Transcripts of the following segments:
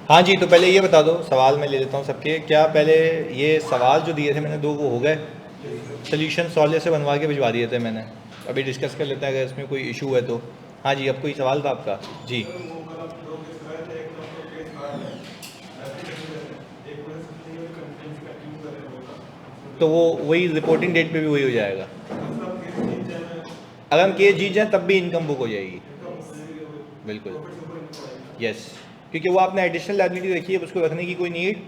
हाँ जी, तो पहले ये बता दो, सवाल मैं ले लेता हूँ सबके। क्या पहले ये सवाल जो दिए थे मैंने दो, वो हो गए? सोल्यूशन सॉल्व से बनवा के भिजवा दिए थे मैंने। अभी डिस्कस कर लेते हैं अगर इसमें कोई इशू है तो। हाँ जी, अब कोई सवाल था आपका? जी। सर वो कल आपने दो केस कराए थे, एक तो आपका केस हार्ड है, एप्लीकेशन है, एक वजह से नहीं है, कंप्लेंट कंटिन्यू कर रहे हैं होगा। तो वो वही रिपोर्टिंग डेट पे भी वही हो जाएगा। मतलब आप केस जीत जाए, अगर हम केस जीत जाएँ तब भी इनकम बुक हो जाएगी। इनकम बिल्कुल। प्रॉफिट से ऊपर इनकम आएगी। यस, क्योंकि वो आपने एडिशनल लाइबिलिटी रखी है, उसको रखने की कोई नीड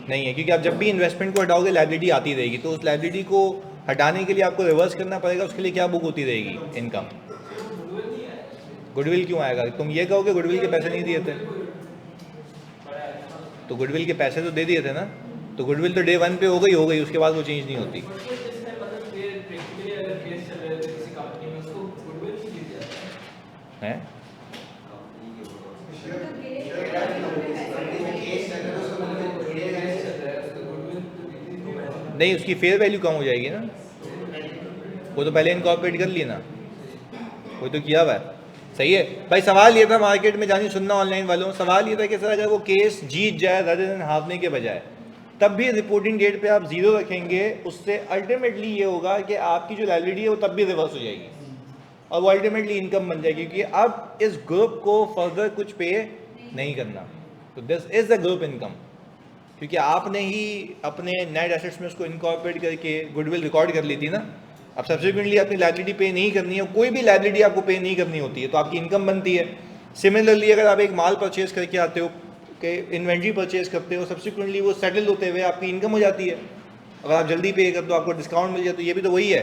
नहीं है, क्योंकि आप जब भी इन्वेस्टमेंट को हटाओगे लाइबिलिटी आती रहेगी, तो उस लाइबिलिटी को हटाने के लिए आपको रिवर्स करना पड़ेगा। उसके लिए क्या बुक होती रहेगी? इनकम। गुडविल क्यों आएगा? तुम ये कहोगे गुडविल के पैसे नहीं दिए थे, तो गुडविल के पैसे तो दे दिए थे ना, तो गुडविल तो डे वन पे हो गई, उसके बाद वो चेंज नहीं होती है। नहीं, उसकी फेयर वैल्यू कम हो जाएगी ना। वो तो पहले इनकॉर्पोरेट कर ली ना, वो तो किया हुआ है। सही है भाई। सवाल ये था, मार्केट में जानी सुनना ऑनलाइन वालों, सवाल ये था कि सर अगर वो केस जीत जाए रादर देन हारने के बजाय, तब भी रिपोर्टिंग डेट पे आप जीरो रखेंगे, उससे अल्टीमेटली ये होगा कि आपकी जो लाइबिलिटी है वो तब भी रिवर्स हो जाएगी और वो अल्टीमेटली इनकम बन जाएगी, क्योंकि अब इस ग्रुप को फर्दर कुछ पे नहीं करना। तो this is the group income, क्योंकि आपने ही अपने नेट एसेट्स में उसको इनकॉर्पोरेट करके गुडविल रिकॉर्ड कर ली थी ना। अब सब्सिक्वेंटली अपनी लाइबिलिटी पे नहीं करनी है, कोई भी लाइबिलिटी आपको पे नहीं करनी होती है, तो आपकी इनकम बनती है। सिमिलरली अगर आप एक माल परचेज करके आते हो, कि इन्वेंट्री परचेज करते हो, सब्सिक्वेंटली वो सेटल होते हुए आपकी इनकम हो जाती है। अगर आप जल्दी पे कर दो आपको डिस्काउंट मिल जाए, तो ये भी तो वही है।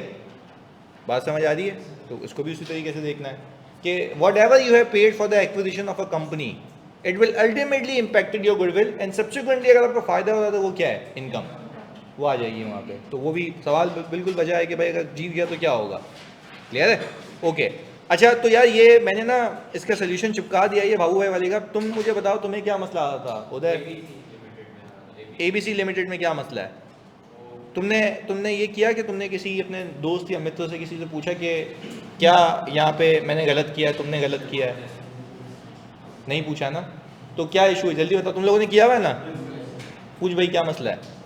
बात समझ आ रही है? तो इसको भी उसी तरीके से देखना है कि what ever you have paid for the acquisition of a company, it will ultimately impacted your goodwill, and subsequently अगर आपको फायदा हो रहा है तो वो क्या है? इनकम। वो आ जाएगी वहाँ पे। तो वो भी सवाल बिल्कुल वजह है कि भाई अगर जीत गया तो क्या होगा। क्लियर है? ओके। अच्छा, तो यार ये मैंने ना इसका सोल्यूशन चिपका दिया ये भाऊ भाई वाले का। तुम मुझे बताओ तुम्हें क्या मसला आ रहा था उधर? ABC लिमिटेड में क्या मसला है? तुमने तुमने ये किया कि तुमने किसी अपने दोस्त या मित्र से किसी से पूछा कि क्या यहाँ पे मैंने गलत किया है, तुमने गलत किया है? नहीं पूछा ना? तो क्या इशू है जल्दी बताओ। तुम लोगों ने किया हुआ है ना? पूछ भाई क्या मसला है।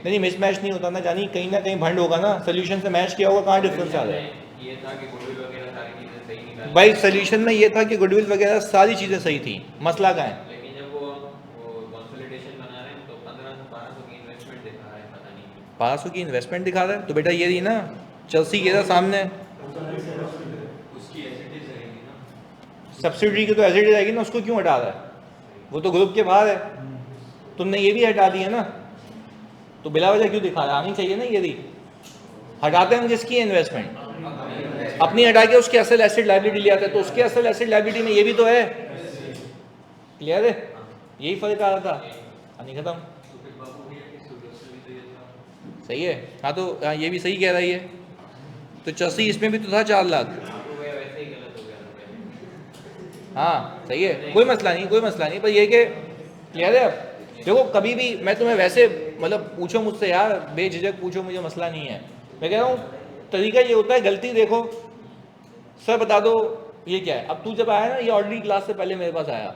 नहीं, मिसमैच नहीं होता ना जानी, कहीं ना कहीं भंड होगा ना, सोल्यूशन से मैच किया होगा, कहाँ डिफरेंस आ रहा है? ये था कि गुडविल वगैरह सारी चीजें सही निकाली, भाई सोल्यूशन में ये था कि गुडविल वगैरह सारी चीज़ें सही थी, मसला कहाँ है? लेकिन जब वो कंसोलिडेशन बना रहे हैं तो 1500-1200 की इन्वेस्टमेंट दिखा रहे हैं, पता नहीं क्यों। 500 की इन्वेस्टमेंट दिखा रहा है? तो बेटा ये रही ना, चेल्सी ये था सामने। उसकी एसिडिटी रहेगी ना। सब्सिडी की तो एसिड रहेगी ना, उसको क्यों हटा रहा है? वो तो ग्रुप के बाहर है। तुमने ये भी हटा दिया ना, तो बिला वजह क्यों दिखा रहा? आनी चाहिए ना ये भी। हटाते हैं किसकी इन्वेस्टमेंट? अपनी हटा के उसके असल एसेट लाइबिलिटी ले आते हैं, तो उसके असल एसेट लाइबिलिटी में ये भी तो है। क्लियर है? यही फर्क आ रहा था। नहीं खत्म। सही है। हाँ, तो हाँ, ये भी सही कह रही है। तो 84 इसमें भी तो था 4 लाख। तो वह वैसे ही गलत हो गया था पहले। हाँ सही है, कोई मसला नहीं, कोई मसला नहीं, पर ये कि क्लियर है। अब देखो, कभी भी मैं तुम्हें वैसे मतलब पूछो मुझसे यार, बेझिझक पूछो, मुझे मसला नहीं है। मैं कह रहा हूँ तरीका ये होता है, गलती देखो, सर बता दो ये क्या है। अब तू जब आया ना, ये ऑर्डिनरी क्लास से पहले मेरे पास आया,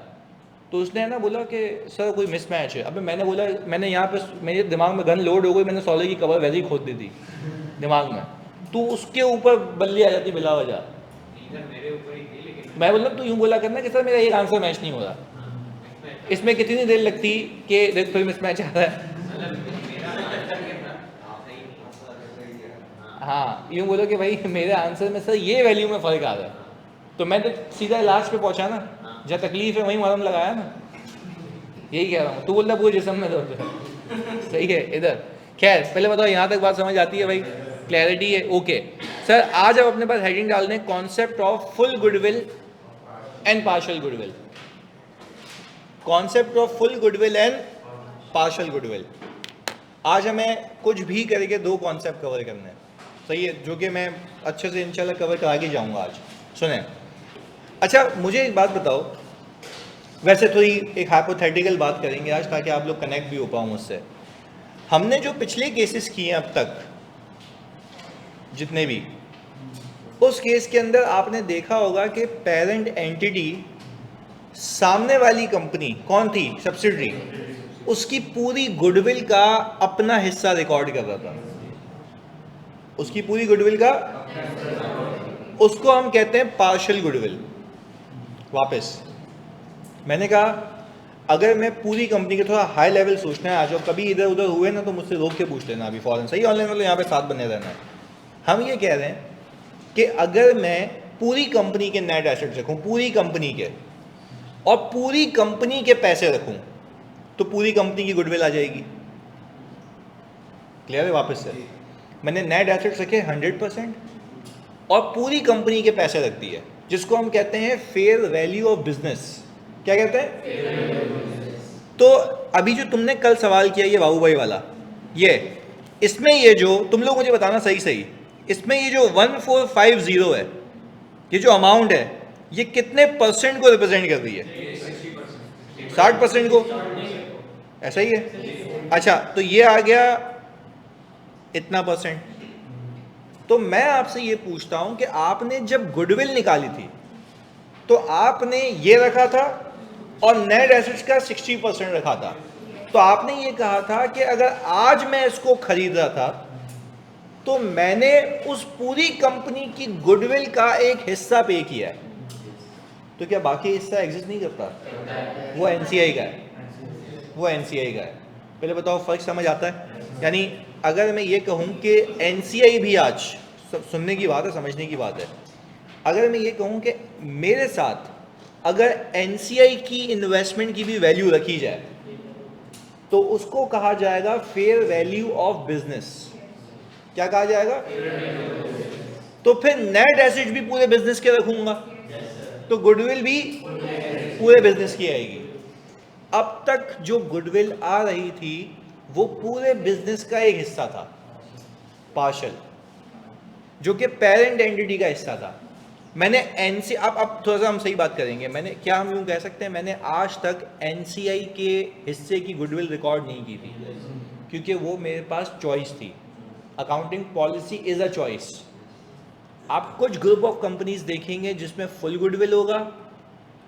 तो उसने ना बोला कि सर कोई मिसमैच है। अबे मैंने बोला, मैंने यहाँ पे मेरे दिमाग में गन लोड हो गई, मैंने सॉलर की कवर वैसे ही खोद दी थी दिमाग में, तो उसके ऊपर बल्ली आ जाती बिला वजह। इधर मेरे ऊपर ही थी, लेकिन मैं बोला तू यूँ बोला करना कि सर मेरा एक आंसर मैच नहीं हो रहा। इसमें कितनी देर लगती कि देख फिर मिसमैच आ रहा है। मेरा आंसर ये था, आप सही नहीं। हाँ, यूँ बोलो कि भाई मेरे आंसर में सर ये वैल्यू में फ़र्क आ रहा है, तो मैं तो सीधा लास्ट पे पहुंचा ना, जहाँ तकलीफ है वहीं मरहम लगाया ना। यही कह रहा हूँ। तू बोलता पूरे जिसम में दर्द है। सही है। इधर खैर पहले बताओ, यहाँ तक बात समझ आती है भाई? क्लैरिटी है? ओके सर, आज अब अपने पास हेडिंग डाल दें concept of full goodwill and partial goodwill. Concept of full goodwill and partial goodwill. आज हमें कुछ भी करके दो कॉन्सेप्ट कवर करने हैं। सही है, जो कि मैं अच्छे से इंशाल्लाह कवर करा के जाऊंगा आज। सुने, अच्छा मुझे एक बात बताओ, वैसे थोड़ी एक हाइपोथेटिकल बात करेंगे आज, ताकि आप लोग कनेक्ट भी हो पाओ मुझसे। हमने जो पिछले केसेस किए हैं अब तक जितने भी, उस केस के अंदर आपने देखा होगा कि पेरेंट एंटिटी सामने वाली कंपनी कौन थी, सब्सिडरी, उसकी पूरी गुडविल का अपना हिस्सा रिकॉर्ड कर रहा था, उसकी पूरी गुडविल का, उसको हम कहते हैं पार्शियल गुडविल। वापस मैंने कहा अगर मैं पूरी कंपनी के, थोड़ा हाई लेवल सोचना है, आज आप कभी इधर उधर हुए ना तो मुझसे रोक के पूछ लेना अभी फौरन, सही ऑनलाइन वाले यहाँ पे साथ बने रहना है। हम ये कह रहे हैं कि अगर मैं पूरी कंपनी के नेट एसेट्स रखूं, पूरी कंपनी के, और पूरी कंपनी के पैसे रखूं, तो पूरी कंपनी की गुडविल आ जाएगी। क्लियर है? वापस से मैंने नेट एसेट्स रखे 100% और पूरी कंपनी के पैसे रख दिए, जिसको हम कहते हैं फेयर वैल्यू ऑफ बिजनेस। क्या कहते हैं? तो अभी जो तुमने कल सवाल किया ये बाबू भाई वाला, ये इसमें ये जो तुम लोग मुझे बताना सही सही, इसमें ये जो 1450 है, ये जो अमाउंट है, ये कितने परसेंट को रिप्रेजेंट कर रही है? 60% को, ऐसा ही है। अच्छा, तो ये आ गया इतना परसेंट। तो मैं आपसे ये पूछता हूं कि आपने जब गुडविल निकाली थी तो आपने ये रखा था और नेट एसेट्स का 60% रखा था। तो आपने ये कहा था कि अगर आज मैं इसको खरीद रहा था तो मैंने उस पूरी कंपनी की गुडविल का एक हिस्सा पे किया है। तो क्या बाकी हिस्सा एग्जिस्ट नहीं करता? वो एनसीआई का है, वो एनसीआई का है। पहले बताओ फर्क समझ आता है? यानी अगर मैं ये कहूँ कि एनसीआई भी आज, सुनने की बात है, समझने की बात है, अगर मैं ये कहूँ कि मेरे साथ अगर एनसीआई की इन्वेस्टमेंट की भी वैल्यू रखी जाए तो उसको कहा जाएगा फेयर वैल्यू ऑफ बिजनेस। क्या कहा जाएगा? तो फिर नेट एसेट भी पूरे बिजनेस के रखूंगा तो गुडविल भी पूरे बिजनेस की आएगी। अब तक जो गुडविल आ रही थी वो पूरे बिजनेस का एक हिस्सा था, पार्शियल, जो कि पेरेंट एंटिटी का हिस्सा था। मैंने एनसी अब थोड़ा सा हम सही बात करेंगे, मैंने क्या हम यूं कह सकते हैं, मैंने आज तक एनसीआई के हिस्से की गुडविल रिकॉर्ड नहीं की थी, क्योंकि वो मेरे पास चॉइस थी। Accounting policy is a choice. आप कुछ ग्रुप ऑफ कंपनीज देखेंगे जिसमें फुल गुडविल होगा,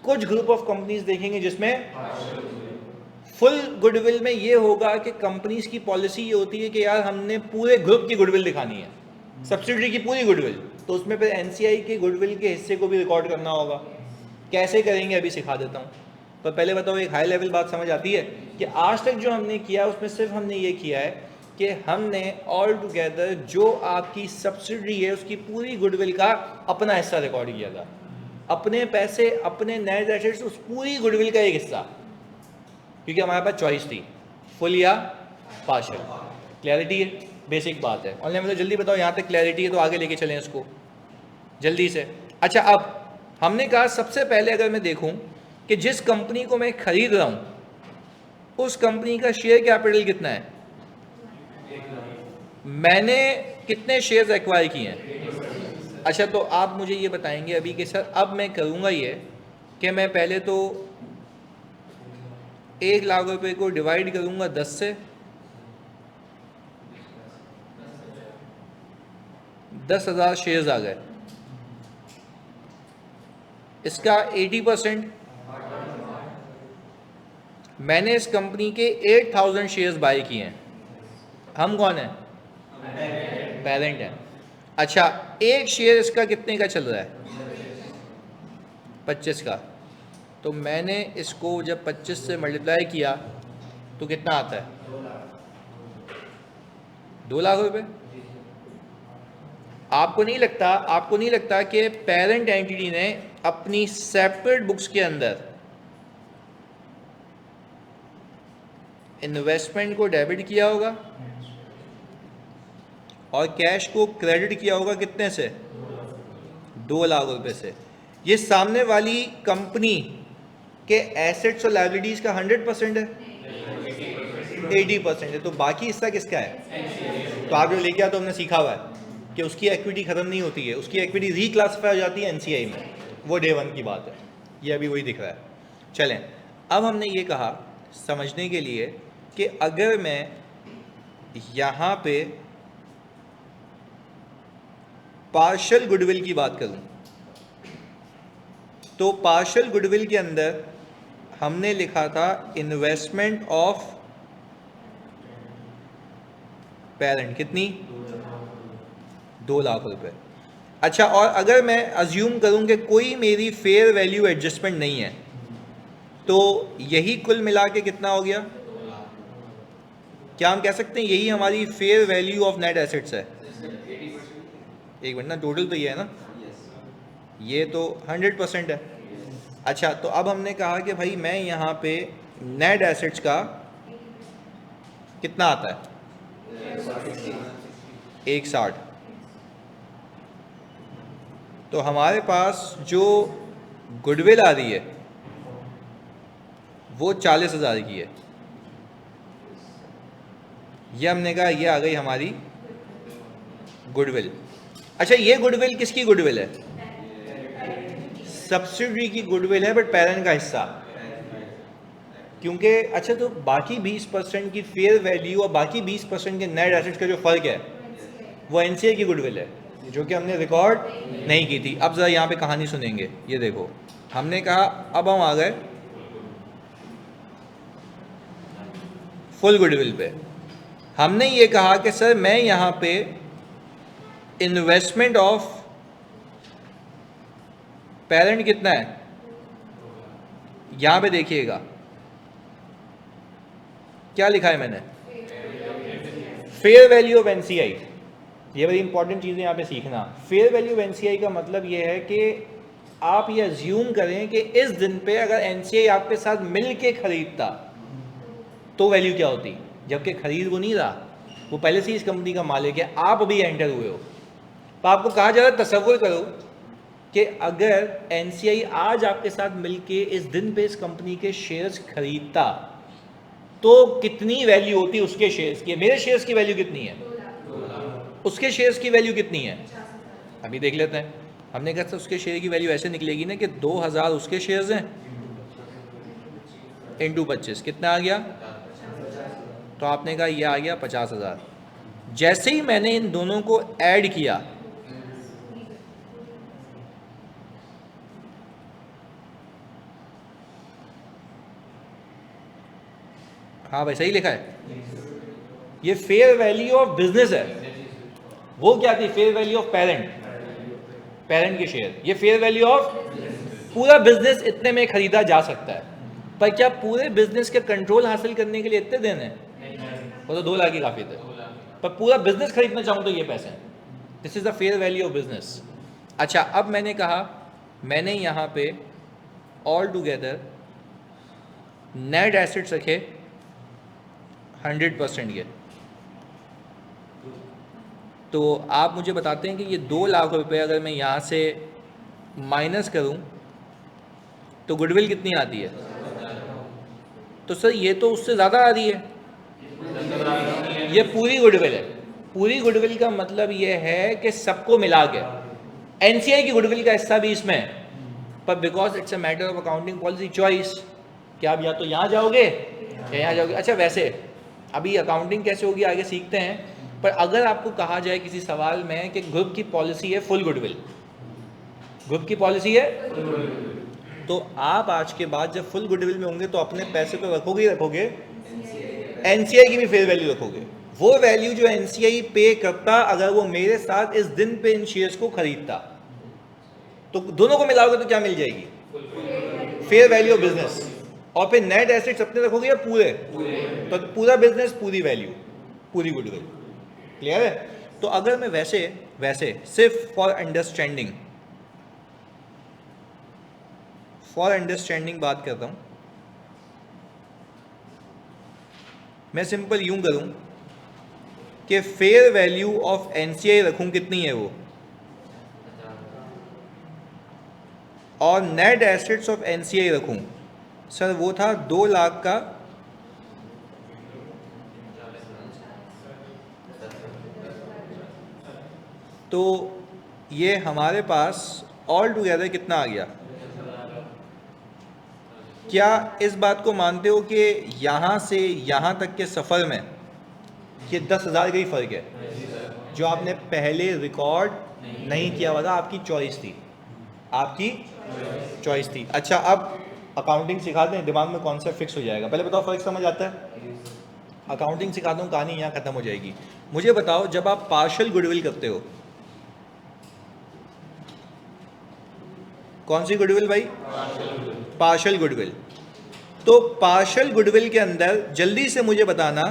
कुछ ग्रुप ऑफ कंपनीज देखेंगे जिसमें फुल गुडविल में ये होगा कि कंपनीज की पॉलिसी ये होती है कि यार हमने पूरे ग्रुप की गुडविल दिखानी है, सब्सिडरी की पूरी गुडविल, तो उसमें फिर एनसीआई के गुडविल के हिस्से को भी रिकॉर्ड करना होगा। कैसे करेंगे अभी सिखा देता हूँ, पर पहले बताओ एक हाई लेवल बात समझ आती है कि आज तक जो हमने किया उसमें सिर्फ हमने ये किया है कि हमने ऑल टुगेदर जो आपकी सब्सिडरी है उसकी पूरी गुडविल का अपना हिस्सा रिकॉर्ड किया था, अपने पैसे, अपने नेट एसेट्स, उस पूरी गुडविल का एक हिस्सा, क्योंकि हमारे पास चॉइस थी फुल या पार्शियल। क्लैरिटी है? बेसिक बात है। ऑनलाइन में तो जल्दी बताओ, यहाँ तक क्लैरिटी है तो आगे लेके चलें इसको जल्दी से। अच्छा, अब हमने कहा सबसे पहले अगर मैं देखूं कि जिस कंपनी को मैं खरीद रहा हूं उस कंपनी का शेयर कैपिटल कितना है, मैंने कितने शेयर्स एक्वायर किए हैं। अच्छा, तो आप मुझे ये बताएंगे अभी कि सर अब मैं करूंगा ये कि मैं पहले तो 1 लाख रुपए को डिवाइड करूंगा 10 से, 10,000 शेयर्स आ गए, इसका 80% मैंने इस कंपनी के 8,000 शेयर्स बाय किए हैं। हम कौन है? पेरेंट है। अच्छा, एक शेयर इसका कितने का चल रहा है? 25 का। तो मैंने इसको जब 25 से मल्टीप्लाई किया तो कितना आता है? 2 लाख रुपए। आपको नहीं लगता कि पेरेंट एंटिटी ने अपनी सेपरेट बुक्स के अंदर इन्वेस्टमेंट को डेबिट किया होगा और कैश को क्रेडिट किया होगा कितने से? 2 लाख रुपए से। ये सामने वाली कंपनी के एसेट्स और लायबिलिटीज का 100% है, 80% है, तो बाकी हिस्सा किसका है? तो आप जो लेके आओ तो हमने सीखा हुआ है कि उसकी इक्विटी खत्म नहीं होती है, उसकी इक्विटी रीक्लासिफाई हो जाती है एनसीआई में, वो डे 1 की बात है। ये अभी वही दिख रहा है। चलें, अब हमने ये कहा समझने के लिए कि अगर मैं यहाँ पे पार्शियल गुडविल की बात करूं तो पार्शियल गुडविल के अंदर हमने लिखा था इन्वेस्टमेंट ऑफ पेरेंट कितनी, 2 लाख रुपए। अच्छा, और अगर मैं अज्यूम करूं कि कोई मेरी फेयर वैल्यू एडजस्टमेंट नहीं है, तो यही कुल मिला के कितना हो गया? क्या हम कह सकते हैं यही हमारी fair value of net assets है? एक मिनट ना, टोटल तो ये है ना, ये तो 100% है। अच्छा, तो अब हमने कहा कि भाई मैं यहाँ पे नेट एसेट्स का कितना आता है? 160। तो हमारे पास जो गुडविल आ रही है वो 40,000 की है। ये हमने कहा ये आ गई हमारी गुडविल। अच्छा, ये गुडविल किसकी गुडविल है? सब्सिडरी की गुडविल है, बट पेरेंट का हिस्सा। क्योंकि अच्छा, तो बाकी 20% की फेयर वैल्यू और बाकी 20% के नेट एसेट्स का जो फ़र्क है वो एनसीए की गुडविल है, जो कि हमने रिकॉर्ड नहीं की थी। अब ज़रा यहाँ पे कहानी सुनेंगे। ये देखो, हमने कहा अब हम आ गए फुल गुडविल पे। हमने ये कहा कि सर मैं यहाँ पे इन्वेस्टमेंट ऑफ पेरेंट कितना है, यहाँ पे देखिएगा क्या लिखा है मैंने, फेयर वैल्यू ऑफ एनसीआई। ये बड़ी इंपॉर्टेंट चीज़ है यहाँ पे सीखना। फेयर वैल्यू ऑफ एनसीआई का मतलब ये है कि आप ये अज्यूम करें कि इस दिन पे अगर एनसीआई आपके साथ मिल के खरीदता तो वैल्यू क्या होती, जबकि खरीद वो नहीं रहा, वो पहले से इस कंपनी का मालिक है, आप अभी एंटर हुए हो। तो आपको कहा जा रहा है तसव्वुर करो कि अगर एनसीआई आज आपके साथ मिलके इस दिन पे इस कंपनी के शेयर्स खरीदता तो कितनी वैल्यू होती उसके शेयर्स की। मेरे शेयर्स की वैल्यू कितनी है, उसके शेयर्स की वैल्यू कितनी है, अभी देख लेते हैं। हमने कहा था उसके शेयर की वैल्यू ऐसे निकलेगी ना कि 2000 उसके शेयर्स हैं इंटू 25 कितना आ गया, तो आपने कहा यह आ गया 50,000। जैसे ही मैंने इन दोनों को ऐड किया, हाँ भाई सही लिखा है, ये फेयर वैल्यू ऑफ बिजनेस है। वो क्या थी, fair value of parent, parent के शेयर। ये फेयर वैल्यू ऑफ पूरा बिजनेस इतने में खरीदा जा सकता है। पर क्या पूरे बिजनेस के कंट्रोल हासिल करने के लिए इतने देने हैं, वो तो 2 लाख ही काफी थे। पर पूरा बिजनेस खरीदना चाहूँ तो ये पैसे हैं। This is the fair value of business. अच्छा, अब मैंने कहा मैंने यहाँ पे ऑल टुगेदर नेट एसेट्स रखे 100% के। तो आप मुझे बताते हैं कि ये 2 लाख रुपए अगर मैं यहाँ से माइनस करूँ तो गुडविल कितनी आती है? तो सर ये तो उससे ज़्यादा आ रही है, ये पूरी गुडविल है। पूरी गुडविल का मतलब ये है कि सबको मिला के एनसीआई की गुडविल का हिस्सा भी इसमें है। पर because it's a matter of accounting policy choice कि आप या तो यहाँ जाओगे या यहाँ जाओगे। अच्छा, वैसे अभी अकाउंटिंग कैसे होगी आगे सीखते हैं, पर अगर आपको कहा जाए किसी सवाल में कि ग्रुप की पॉलिसी है फुल गुडविल, ग्रुप की पॉलिसी है, तो आप आज के बाद जब फुल गुडविल में होंगे तो अपने पैसे तो रखोगे ही रखोगे, एनसीआई की भी फेयर वैल्यू रखोगे। वो वैल्यू जो एनसीआई पे करता अगर वो मेरे साथ इस दिन पे इन शेयर्स को खरीदता, तो दोनों को मिलाओगे तो क्या मिल जाएगी, फेयर वैल्यू ऑफ बिजनेस। और फिर नेट एसेट्स अपने रखोगे या पूरे, तो पूरा बिजनेस, पूरी वैल्यू, पूरी गुडविल। क्लियर है? तो अगर मैं वैसे सिर्फ फॉर अंडरस्टैंडिंग बात करता हूं, मैं सिंपल यूं करूं कि फेयर वैल्यू ऑफ एनसीआई रखूं कितनी है वो, और नेट एसेट्स ऑफ एनसीआई रखूं, सर वो था 2 लाख का, तो ये हमारे पास ऑल टुगेदर कितना आ गया। क्या इस बात को मानते हो कि यहाँ से यहाँ तक के सफ़र में ये 10,000 का ही फ़र्क है, जो आपने पहले रिकॉर्ड नहीं किया हुआ था, आपकी चॉइस थी, आपकी चॉइस थी। अच्छा, अब अकाउंटिंग सिखा दें, दिमाग में कॉन्सेप्ट फिक्स हो जाएगा। पहले बताओ फ़र्क समझ आता है? अकाउंटिंग सिखाता हूँ, कहानी यहाँ ख़त्म हो जाएगी। मुझे बताओ, जब आप पार्शियल गुडविल करते हो, कौन सी गुडविल भाई? Partial goodwill. तो पार्शियल गुडविल के अंदर जल्दी से मुझे बताना,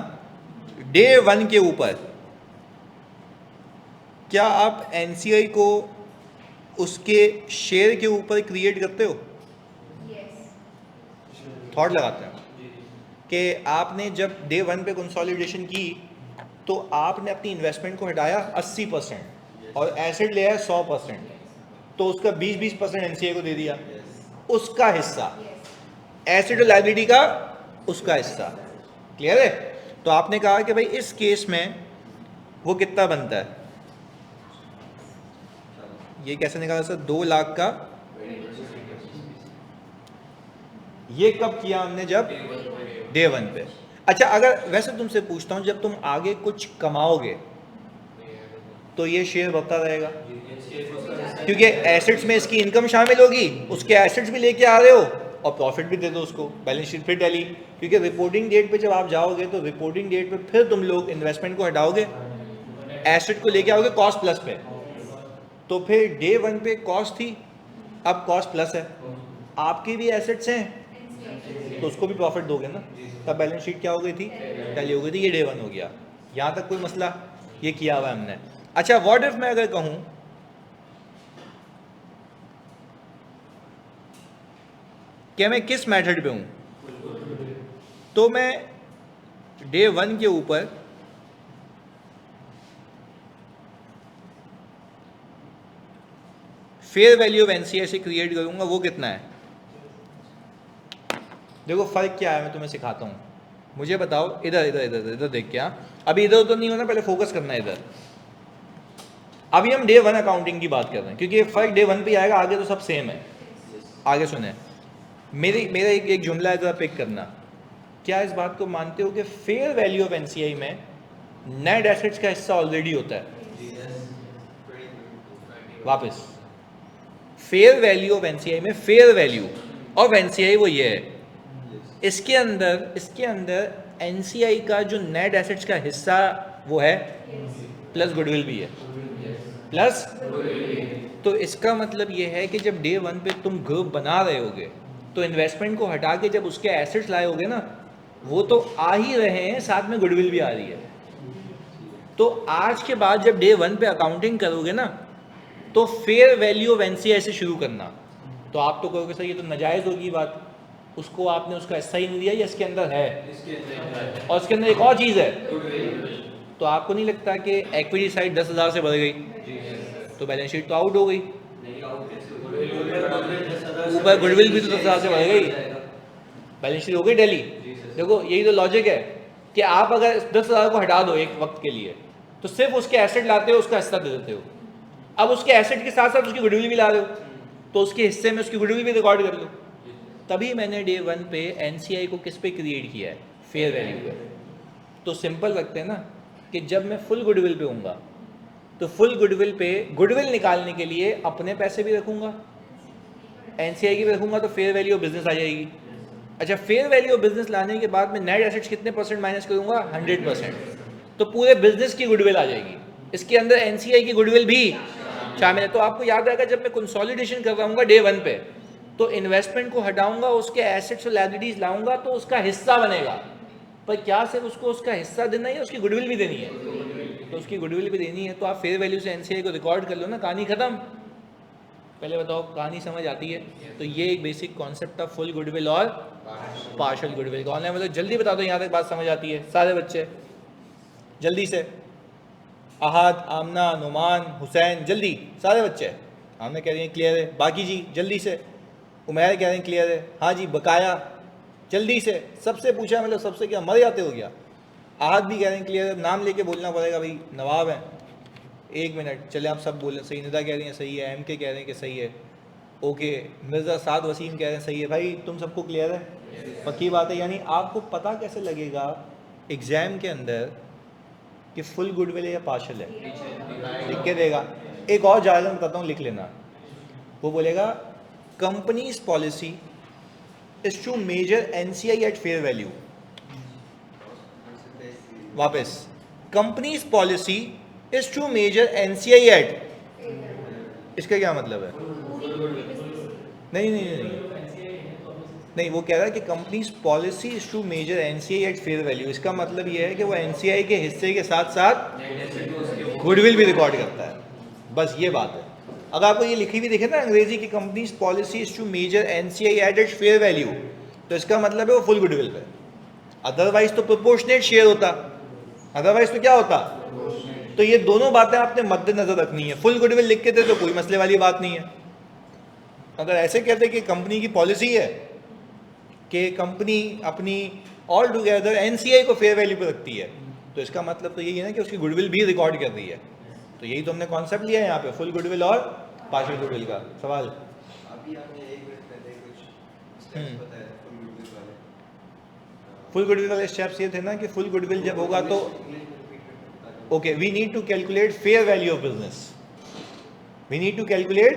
डे 1 के ऊपर क्या आप एनसीआई को उसके शेयर के ऊपर क्रिएट करते हो? थॉट लगाते हैं कि आपने जब डे 1 पे कंसोलिडेशन की तो आपने अपनी इन्वेस्टमेंट को हटाया 80% और एसेट ले आया 100%, तो उसका 20% एनसीआई को दे दिया, उसका हिस्सा, एसेट और लायबिलिटी का उसका हिस्सा। क्लियर है? तो आपने कहा कि भाई इस केस में वो कितना बनता है, ये कैसे निकाला सर? 2 लाख का। ये कब किया हमने? जब डे 1 पे। अच्छा, अगर वैसे तुमसे पूछता हूं, जब तुम आगे कुछ कमाओगे तो ये शेयर बढ़ता रहेगा, क्योंकि एसेट्स में इसकी इनकम शामिल होगी, उसके एसेट्स भी लेके आ रहे हो और प्रॉफिट भी दे दो उसको, बैलेंस शीट फिर टैली। क्योंकि रिपोर्टिंग डेट पे जब आप जाओगे तो रिपोर्टिंग डेट पे फिर तुम लोग इन्वेस्टमेंट को हटाओगे, एसेट को लेके आओगे कॉस्ट प्लस पे। तो फिर डे 1 पे कॉस्ट थी, अब कॉस्ट प्लस है, आपकी भी एसेट्स हैं तो उसको भी प्रॉफिट दोगे ना, तब बैलेंस शीट क्या हो गई थी? टैली हो गई थी। ये डे 1 हो गया। यहाँ तक कोई मसला? ये किया हुआ है हमने। अच्छा, व्हाट इफ मैं अगर कहूँ कि मैं किस मेथड पे हूँ, तो मैं डे 1 के ऊपर फेयर वैल्यू ऑफ एनसीआई से क्रिएट करूंगा, वो कितना है? देखो फर्क क्या है, मैं तुम्हें सिखाता हूँ। मुझे बताओ, इधर इधर इधर इधर देख, क्या अभी इधर उधर नहीं होना, पहले फोकस करना है इधर। अभी हम डे 1 अकाउंटिंग की बात कर रहे हैं, क्योंकि ये फर्क डे 1 पे आएगा, आगे तो सब सेम है। आगे सुने, मेरा एक जुमला है, जरा पिक करना। क्या इस बात को मानते हो कि फेयर वैल्यू ऑफ एनसीआई में नेट एसेट्स का हिस्सा ऑलरेडी होता है? वापस, फेयर वैल्यू ऑफ एनसीआई में फेयर वैल्यू ऑफ एनसीआई वो ये है, इसके अंदर एनसीआई का जो नेट एसेट्स का हिस्सा वो है, प्लस गुडविल भी है, प्लस। तो इसका मतलब ये है कि जब डे 1 पे तुम ग्रुप बना रहे होगे तो इन्वेस्टमेंट को हटा के जब उसके एसेट्स लाए होगे ना, वो तो आ ही रहे हैं, साथ में गुडविल भी आ रही है। तो आज के बाद जब डे 1 पे अकाउंटिंग करोगे ना, तो फेयर वैल्यू ऑफ एनसीआई से शुरू करना। तो आप तो कहोगे सर ये तो नाजायज़ होगी बात, उसको आपने उसका हिस्सा ही नहीं दिया, या इसके अंदर है, और इसके अंदर एक और चीज़ है। तो आपको नहीं लगता कि इक्विटी साइड 10,000 से बढ़ गई तो बैलेंस शीट तो आउट हो गई, ऊपर गुडविल भी तो 10,000 से बढ़ गई, बैलेंस शीट हो गई टैली। देखो यही तो लॉजिक है कि आप अगर 10,000 को हटा दो एक वक्त के लिए, तो सिर्फ उसके एसेट लाते हो, उसका हिस्सा दे देते हो। अब उसके एसेट के साथ साथ उसकी गुडविल भी ला रहे हो, तो उसके हिस्से में उसकी गुडविल भी रिकॉर्ड कर लो। तभी मैंने डे 1 पे एनसीआई को किस पे क्रिएट किया है? फेयर वैल्यू पे। तो सिंपल रखते हैं ना कि जब मैं फुल गुडविल पे हूँगा तो फुल गुडविल पे गुडविल निकालने के लिए अपने पैसे भी रखूँगा, एनसीआई की भी रखूँगा, तो फेयर वैल्यू ऑफ बिजनेस आ जाएगी। अच्छा, फेयर वैल्यू ऑफ बिजनेस लाने के बाद मैं नेट एसेट्स कितने परसेंट माइनस करूँगा? 100%। तो पूरे बिजनेस की गुडविल आ जाएगी, इसके अंदर एनसीआई की गुडविल भी शामिल है। तो आपको याद आएगा जब मैं कंसोलिडेशन कर रहा हूँ डे 1 पे, तो इन्वेस्टमेंट को हटाऊंगा, उसके एसेट्स और लायबिलिटीज लाऊंगा, तो उसका हिस्सा बनेगा। पर क्या सिर्फ उसको उसका हिस्सा देना है या उसकी गुडविल भी देनी है? तो उसकी गुडविल भी देनी है। तो आप फेयर वैल्यू से एनसीआई को रिकॉर्ड कर लो ना, कहानी खत्म। पहले बताओ, कहानी समझ आती है? तो ये एक basic concept of full goodwill और पार्शियल गुडविल। कौन है मतलब जल्दी बता दो, यहाँ तक बात समझ आती है सारे बच्चे? जल्दी से, अहाद, आमना, नुमान, हुसैन, जल्दी सारे बच्चे। आमना कह रही हैं क्लियर है, बाकी जी जल्दी से, उमैर कह रहे हैं क्लियर है, हाँ जी, बकाया, जल्दी से। सबसे पूछा मतलब सबसे क्या मर जाते हो क्या? आहद भी कह रहे हैं क्लियर है, नाम लेके बोलना पड़ेगा भाई, नवाब है। 1 मिनट, चले आप सब बोलें सही। निदा कह रही हैं सही है, MK कह रहे हैं कि सही है, ओके। मिर्ज़ा साद वसीम कह रहे हैं सही है। भाई तुम सबको क्लियर है? पक्की बात है। यानी आपको पता कैसे लगेगा एग्ज़ाम के अंदर कि फुल गुडविल है या पार्शियल है? लिख के देगा। एक और जायज़ा बताता हूँ, लिख लेना। वो बोलेगा company's policy is to measure NCI at fair value. वापस, company's policy is to measure NCI at, इसका क्या मतलब है? नहीं नहीं नहीं नहीं नहीं, वो कह रहा है कि company's policy is to measure NCI at fair value. इसका मतलब ये है कि वो एनसीआई के हिस्से के साथ साथ गुडविल भी रिकॉर्ड करता है, बस ये बात है। अगर आपको ये लिखी हुई दिखे ना अंग्रेजी की company's policy is to measure NCI at its fair value, तो इसका मतलब है वो फुल गुडविल पे, अदरवाइज तो प्रोपोर्शनेट शेयर होता, अदरवाइज तो क्या होता। तो ये दोनों बातें आपने मद्देनजर रखनी है। फुल गुडविल लिख के थे तो कोई मसले वाली बात नहीं है। अगर ऐसे कहते कि कंपनी की पॉलिसी है कि कंपनी अपनी ऑल टुगेदर एनसीआई को फेयर वैल्यू पर रखती है, तो इसका मतलब तो यही है ना कि उसकी गुडविल भी रिकॉर्ड कर रही है। तो यही तो हमने कॉन्सेप्ट लिया है यहाँ पे, फुल गुडविल और पार्शियल गुडविल का सवाल। अभी आपने एक मिनट पहले कुछ स्टेप्स बताए थे फुल गुडविल वाले। फुल गुडविल वाले स्टेप्स ये थे ना कि फुल गुडविल जब होगा तो okay, we need to calculate fair value of business, we need to calculate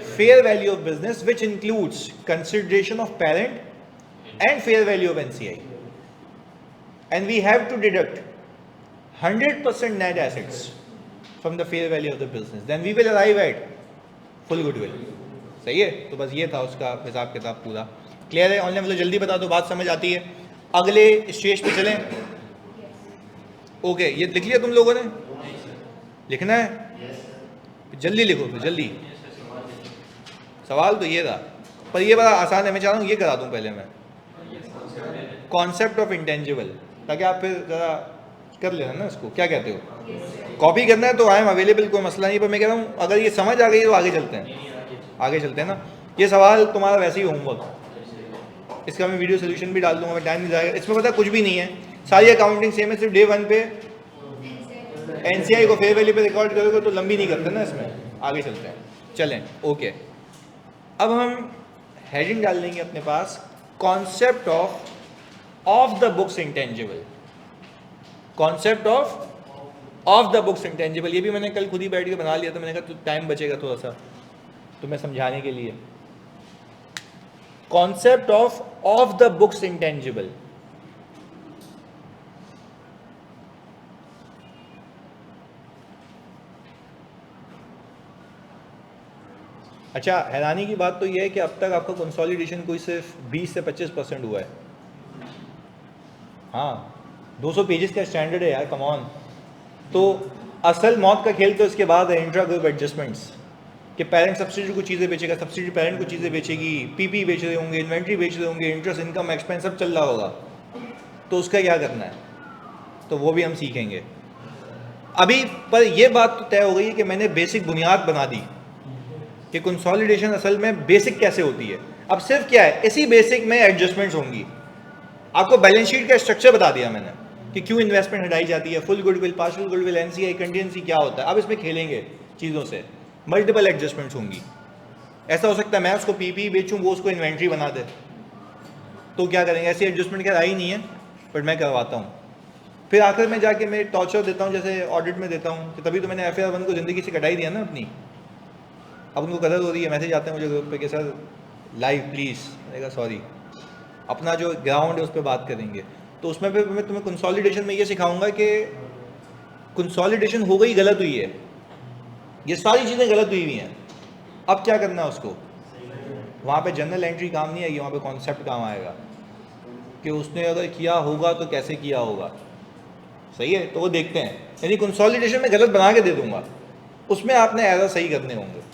fair value of business which includes consideration of parent and fair value of NCI, and we have to deduct 100% net assets from the fair value of the business, then we will arrive at full goodwill। सही है? तो बस ये था उसका हिसाब किताब पूरा क्लियर है। ऑनलाइन मतलब जल्दी बता दो, बात समझ आती है। अगले स्टेज पे चलें। ओके, ये लिख लिया तुम लोगों ने? लिखना है? जल्दी लिखो, तो जल्दी। सवाल तो ये था, पर ये बड़ा आसान है। मैं चाह रहा हूँ ये करा दूँ पहले मैं, कॉन्सेप्ट ऑफ इंटेंजिबल, ताकि आप फिर ज़रा कर लेना ना इसको। क्या कहते हो? कॉपी करना है तो आई एम अवेलेबल, कोई मसला नहीं। पर मैं कह रहा हूँ अगर ये समझ आ गई तो आगे चलते हैं, आगे चलते हैं ना। ये सवाल तुम्हारा वैसे ही होमवर्क, इसका मैं वीडियो सोल्यूशन भी डाल दूंगा, मैं टाइम नहीं जाएगा इसमें। पता कुछ भी नहीं है, सारी अकाउंटिंग सेम है, सिर्फ डे 1 पे एनसीआई को फेयर वैल्यू पे रिकॉर्ड करोगे तो लंबी नहीं करते ना इसमें। आगे चलते हैं, चलें। ओके, अब हम हेडिंग डाल देंगे अपने पास, concept of the books intangible. Concept of the books intangible, ये भी मैंने कल खुद ही बैठ के बना लिया था। मैंने कहा तो टाइम बचेगा थोड़ा सा तुम्हें समझाने के लिए। Concept of the books intangible, अच्छा हैरानी की बात तो यह है कि अब तक आपका कंसोलिडेशन कोई सिर्फ 20 से 25% हुआ है। हाँ, 200 पेजेस का स्टैंडर्ड है यार, कम ऑन। तो असल मौत का खेल तो इसके बाद है, इंट्रा ग्रुप एडजस्टमेंट्स, कि पेरेंट सब्सिडी को चीज़ें बेचेगा, सब्सिडी पेरेंट को चीज़ें बेचेगी, पीपी बेच रहे होंगे, इन्वेंट्री बेच रहे होंगे, इंटरेस्ट इनकम एक्सपेंस सब चल रहा होगा। तो उसका क्या करना है, तो वो भी हम सीखेंगे अभी। पर यह बात तो तय हो गई है कि मैंने बेसिक बुनियाद बना दी कि कंसोलिडेशन असल में बेसिक कैसे होती है। अब सिर्फ क्या है, इसी बेसिक में एडजस्टमेंट्स होंगी। आपको बैलेंस शीट का स्ट्रक्चर बता दिया मैंने कि क्यों इन्वेस्टमेंट हटाई जाती है, full goodwill, partial goodwill, NCI, contingency क्या होता है। अब इसमें खेलेंगे चीज़ों से, मल्टीपल एडजस्टमेंट्स होंगी। ऐसा हो सकता है मैं उसको पीपी बेचूं, वो उसको इन्वेंट्री बना दे, तो क्या करेंगे। ऐसी एडजस्टमेंट क्या आई नहीं है, बट मैं करवाता हूँ। फिर आखिर में जाके मैं टॉर्चर देता हूँ, जैसे ऑडिट में देता हूँ, कि तभी तो मैंने FAR 1 को ज़िंदगी से कटाई दिया ना अपनी। अब उनको कदर हो रही है, मैसेज आते हैं मुझे ग्रुप पे कि सर लाइव प्लीज़। मैंने कहा सॉरी, अपना जो ग्राउंड है उस पर बात करेंगे। तो उसमें फिर मैं तुम्हें कंसोलिडेशन में ये सिखाऊंगा कि कंसोलिडेशन हो गई, गलत हुई है, ये सारी चीज़ें गलत हुई हुई हैं। अब क्या करना है उसको, वहाँ पे जनरल एंट्री काम नहीं आएगी, वहाँ पे कॉन्सेप्ट काम आएगा कि उसने अगर किया होगा तो कैसे किया होगा। सही है, तो वो देखते हैं। यानी कंसोलिडेशन में गलत बना के दे दूंगा, उसमें आपने एरर सही करने होंगे।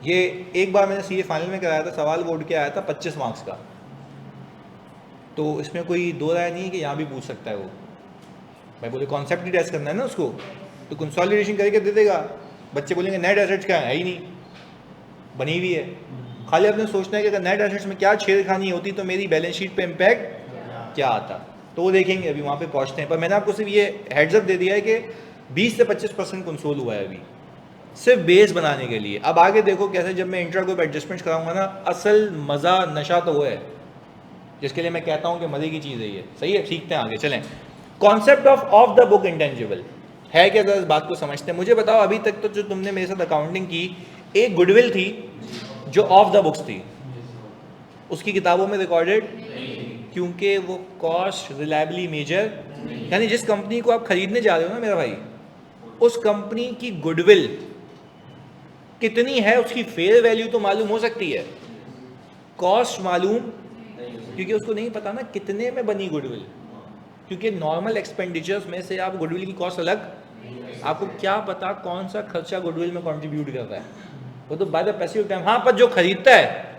ये एक बार मैंने CA फाइनल में कराया था, सवाल बोर्ड के आया था 25 मार्क्स का। तो इसमें कोई दो राय नहीं है कि यहाँ भी पूछ सकता है वो। भाई बोले कॉन्सेप्ट ही टेस्ट करना है ना उसको, तो कंसोलिडेशन करके दे देगा। बच्चे बोलेंगे नेट एसेट्स क्या है ही नहीं, बनी हुई है। खाली आपने सोचना है कि अगर नेट एसेट्स में क्या छेड़खानी होती तो मेरी बैलेंस शीट पे इम्पैक्ट क्या आता, तो वो देखेंगे। अभी वहाँ पे पहुँचते हैं, पर मैंने आपको सिर्फ ये हेड्सअप दे दिया है कि 20 से 25% कंसोल हुआ है अभी, सिर्फ बेस बनाने के लिए। अब आगे देखो कैसे, जब मैं इंट्रा ग्रुप एडजस्टमेंट कराऊंगा ना, असल मज़ा नशा तो वो है जिसके लिए मैं कहता हूँ कि मज़े की चीज़ है ये। सही है, सीखते हैं आगे चलें। Concept of the book intangible है क्या, जरा इस बात को समझते हैं। मुझे बताओ, अभी तक तो जो तुमने मेरे साथ अकाउंटिंग की, एक गुडविल थी, जो ऑफ द बुक्स थी, उसकी किताबों में रिकॉर्डेड, क्योंकि वो कॉस्ट रिलायबली मेजर, यानी जिस कंपनी को आप खरीदने जा रहे हो ना मेरा भाई, उस कंपनी की गुडविल कितनी है, उसकी फेयर वैल्यू तो मालूम हो सकती है, कॉस्ट मालूम, क्योंकि उसको नहीं पता ना कितने में बनी गुडविल, क्योंकि नॉर्मल एक्सपेंडिचर्स में से आप गुडविल की कॉस्ट अलग, आपको क्या पता कौन सा खर्चा गुडविल में कंट्रीब्यूट कर रहा है, वो तो बाय द पैसिव टाइम। हाँ, पर जो खरीदता है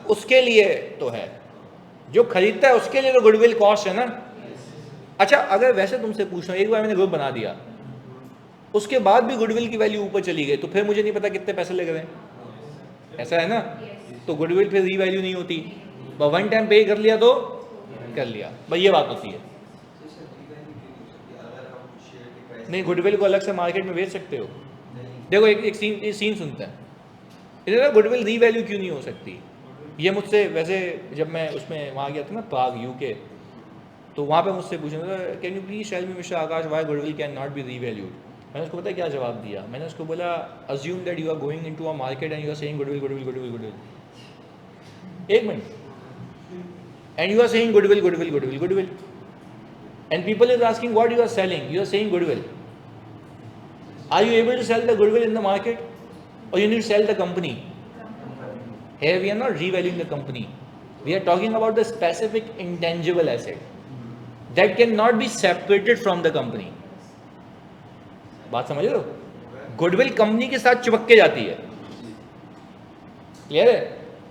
उसके लिए तो है, जो खरीदता है उसके लिए तो गुडविल कॉस्ट है ना। अच्छा, अगर वैसे तुमसे पूछना, एक बार मैंने ग्रुप बना दिया, उसके बाद भी गुडविल की वैल्यू ऊपर चली गई, तो फिर मुझे नहीं पता कितने पैसे लग रहे हैं, ऐसा है ना, तो गुडविल फिर रीवैल्यू नहीं होती, वन टाइम पे कर लिया तो कर लिया, भाई ये बात होती है। नहीं, गुडविल को अलग से मार्केट में बेच सकते हो। देखो एक सीन सुनते हैं, इधर गुडविल रीवैल्यू क्यों नहीं हो सकती, ये मुझसे वैसे जब मैं उसमें वहाँ गया था ना, प्राग यूके, तो वहाँ पे मुझसे पूछा था, can you please tell me mister Akash why goodwill can not be revalued. मैंने उसको पता क्या जवाब दिया, मैंने उसको बोला, assume that you are going into a market and you are saying goodwill goodwill goodwill goodwill, एक minute, and you are saying goodwill goodwill goodwill goodwill, and people is asking what you are selling, you are saying goodwill, are you able to sell the goodwill in the market और you need to sell the company? Here we are not revaluing the company. We are talking about the specific intangible asset that cannot be separated from the company. बात समझ रहे हो? Goodwill company के साथ चिपक के जाती है, क्लियर है?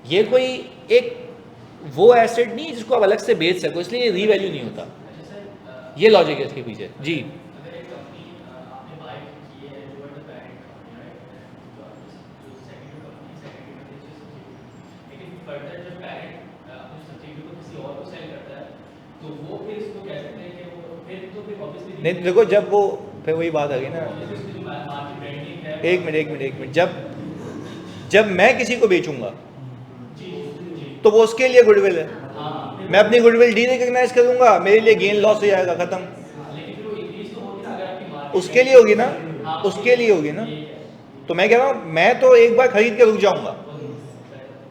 ये कोई एक वो एसेट नहीं जिसको आप अलग से बेच सको, इसलिए ये रीवैल्यू नहीं होता। ये लॉजिक है इसके पीछे जी। नहीं देखो, जब वो फिर वही बात आ गई ना, एक मिनट, जब मैं किसी को बेचूंगा तो वो उसके लिए गुडविल है, मैं अपनी गुडविल डी रिकॉग्नाइज करूंगा, मेरे लिए गेन लॉस हो जाएगा, खत्म, उसके लिए होगी ना, उसके लिए होगी ना। तो मैं कह रहा हूं, मैं तो एक बार खरीद के रुक जाऊंगा,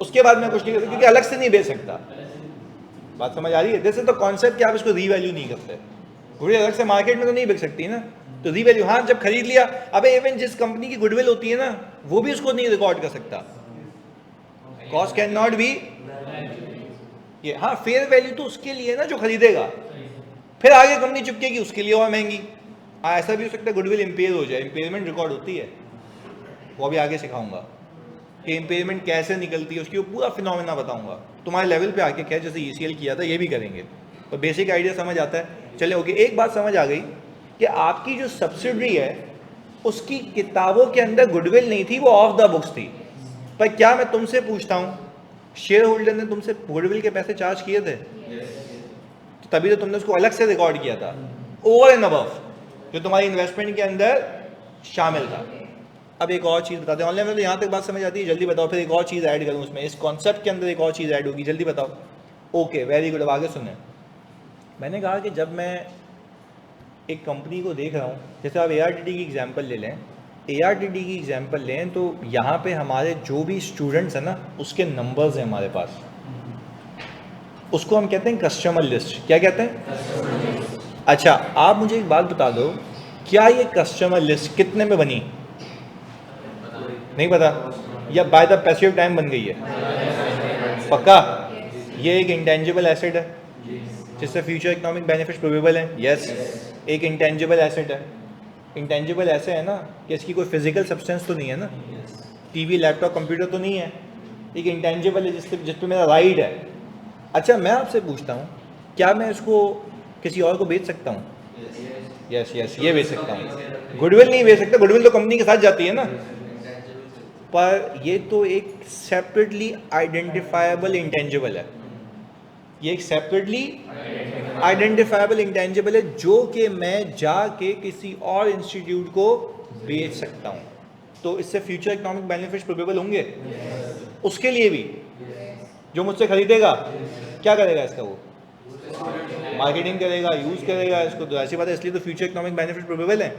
उसके बाद मैं कुछ नहीं करता, क्योंकि अलग से नहीं बेच सकता। बात समझ आ रही है? जैसे तो कॉन्सेप्ट कि आप इसको रीवैल्यू नहीं करते, गुडविल अलग से मार्केट में तो नहीं बिक सकती ना, तो रीवैल्यू, हाँ जब खरीद लिया, अबे इवन जिस कंपनी की गुडविल होती है ना, वो भी उसको नहीं रिकॉर्ड कर सकता, कॉस्ट कैन नॉट बी ये, हाँ फेयर वैल्यू तो उसके लिए ना जो खरीदेगा, फिर आगे कंपनी चुपकेगी उसके लिए और महंगी। हाँ ऐसा भी हो सकता है गुडविल इम्पेयर हो जाए, इम्पेयरमेंट रिकॉर्ड होती है, वो भी आगे सिखाऊंगा कि इम्पेयरमेंट कैसे निकलती है, उसकी पूरा फिनोमेना बताऊंगा तुम्हारे लेवल पे आके, क्या जैसे ECL किया था ये भी करेंगे, तो बेसिक आइडिया समझ आता है। चले ओके, एक बात समझ आ गई कि आपकी जो सब्सिडरी है उसकी किताबों के अंदर गुडविल नहीं थी, वो ऑफ द बुक्स थी, पर क्या मैं तुमसे पूछता हूँ, शेयर होल्डर ने तुमसे गुडविल के पैसे चार्ज किए थे? तो तभी तो तुमने उसको अलग से रिकॉर्ड किया था, ओवर एंड अबव जो तुम्हारी इन्वेस्टमेंट के अंदर शामिल था। अब एक और चीज़ बताते हैं, ऑनलाइन में तो यहाँ तक बात समझ आती है, जल्दी बताओ, फिर एक और चीज़ ऐड करूँ उसमें, इस कॉन्सेप्ट के अंदर एक और चीज़ ऐड होगी, जल्दी बताओ। ओके वेरी गुड, अब आगे सुने। मैंने कहा कि जब मैं एक कंपनी को देख रहा हूँ, जैसे आप ARTD की एग्जांपल ले लें, ARTD की एग्जांपल लें तो यहाँ पे हमारे जो भी स्टूडेंट्स हैं ना, उसके नंबर्स हैं हमारे पास, उसको हम कहते हैं कस्टमर लिस्ट। क्या कहते हैं? अच्छा, आप मुझे एक बात बता दो, क्या ये कस्टमर लिस्ट कितने में बनी? नहीं पता, या बाय द पैसिव टाइम बन गई है? पक्का? ये एक इंटेंजिबल एसेट है जिससे फ्यूचर इकोनॉमिक बेनिफिट प्रोबेबल है। यस, एक इंटेंजिबल एसेट है। इंटेंजिबल ऐसे है ना कि इसकी कोई फिजिकल सब्सटेंस तो नहीं है ना, टीवी लैपटॉप कंप्यूटर तो नहीं है, एक इंटेंजिबल है जिस पे मेरा राइट है। अच्छा, मैं आपसे पूछता हूँ, क्या मैं इसको किसी और को बेच सकता हूँ? यस यस, ये बेच सकता हूँ। गुडविल नहीं बेच सकता, गुडविल तो कंपनी के साथ जाती है ना, पर ये तो एक सेपरेटली आइडेंटिफाइबल इंटेंजिबल है, ये एक सेपरेटली आइडेंटिफाइबल इंटेंजिबल है जो कि मैं जाके किसी और इंस्टीट्यूट को बेच सकता हूँ, तो इससे फ्यूचर इकोनॉमिक बेनिफिट्स प्रोबेबल होंगे। उसके लिए भी जो मुझसे खरीदेगा क्या करेगा, इसका वो मार्केटिंग करेगा, यूज़ करेगा इसको, तो ऐसी बात है, इसलिए तो फ्यूचर इकोनॉमिक बेनिफिट प्रोबेबल है।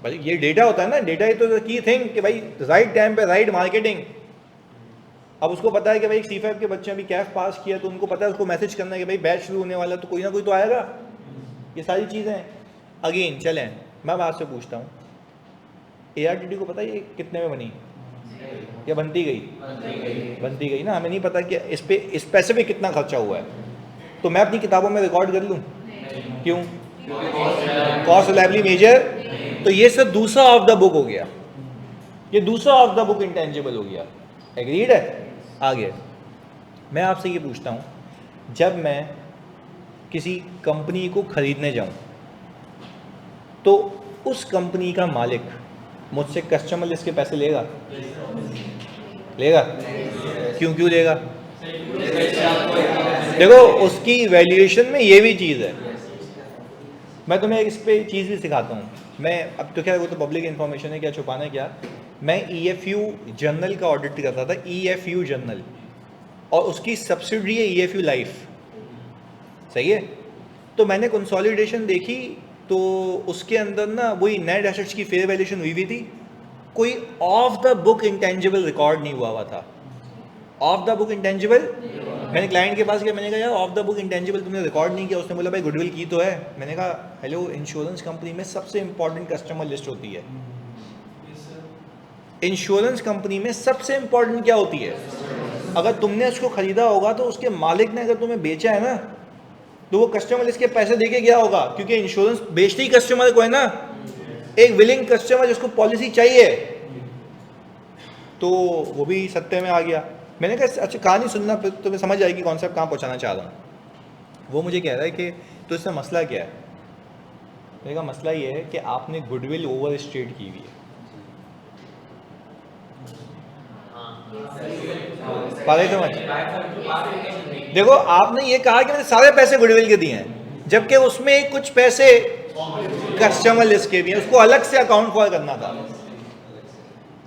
भाई ये डेटा होता है ना, डेटा ही तो की थिंग कि भाई राइट टाइम पे राइट मार्केटिंग। अब उसको पता है कि भाई C5 के बच्चे अभी कैफ पास किया तो उनको पता है उसको मैसेज करना है कि भाई बैच शुरू होने वाला, तो कोई ना कोई तो आएगा। ये सारी चीज़ें हैं। अगेन चलें, मैं आपसे पूछता हूँ, ARTD को पता है ये कितने में बनी या बनती गई? बनती गई ना। हमें नहीं पता कि इस पे स्पेसिफिक कितना खर्चा हुआ है, तो मैं अपनी किताबों में रिकॉर्ड कर लूँ? क्यों? कॉस्ट रिलायबिलिटी मेजर, तो ये सब दूसरा ऑफ द बुक हो गया, ये दूसरा ऑफ द बुक इंटेंजिबल हो गया। एग्रीड है? आगे मैं आपसे ये पूछता हूँ, जब मैं किसी कंपनी को खरीदने जाऊँ तो उस कंपनी का मालिक मुझसे कस्टमर लिस्ट के पैसे लेगा? लेगा? क्यों लेगा? देखो उसकी वैल्यूएशन में ये भी चीज़ है। मैं तुम्हें इस पे चीज़ भी सिखाता हूँ। मैं अब तो क्या, वो तो पब्लिक इन्फॉर्मेशन है, क्या छुपाना है क्या। मैं EFU जर्नल का ऑडिट करता था, EFU जर्नल, और उसकी सब्सिडरी है EFU लाइफ, सही है। तो मैंने कंसोलिडेशन देखी तो उसके अंदर ना वही नेट एसेट्स की फेयर वैल्यूएशन हुई थी, कोई of the book intangible record नहीं हुआ था। ऑफ द बुक इंटेंजिबल, मैंने क्लाइंट के पास गया, मैंने कहा यार ऑफ द बुक इंटेंजिबल तुमने रिकॉर्ड नहीं किया। उसने बोला भाई गुडविल की तो है। मैंने कहा हेलो, इंश्योरेंस कंपनी में सबसे इंपॉर्टेंट कस्टमर लिस्ट होती है। इंश्योरेंस कंपनी में सबसे इंपॉर्टेंट क्या होती है? अगर तुमने उसको खरीदा होगा तो उसके मालिक ने अगर तुम्हें बेचा है ना, तो वो कस्टमर लिस्ट के पैसे देके गया होगा, क्योंकि इंश्योरेंस बेचते ही कस्टमर को है ना, एक विलिंग कस्टमर जिसको पॉलिसी चाहिए। तो वो भी सत्य में आ गया। मैंने कहा अच्छा कहानी सुनना, फिर तुम्हें समझ आएगी कॉन्सेप्ट कहाँ पहुँचाना चाह रहा हूँ। वो मुझे कह रहा है कि तो इससे मसला क्या है? मैंने कहा मसला ये है कि आपने गुडविल ओवर स्टेट की हुई है। पागल समझ? देखो आपने ये कहा कि मैंने सारे पैसे गुडविल के दिए हैं, जबकि उसमें कुछ पैसे कस्टमर लिस्ट के भी हैं, उसको अलग से अकाउंट फॉर करना था।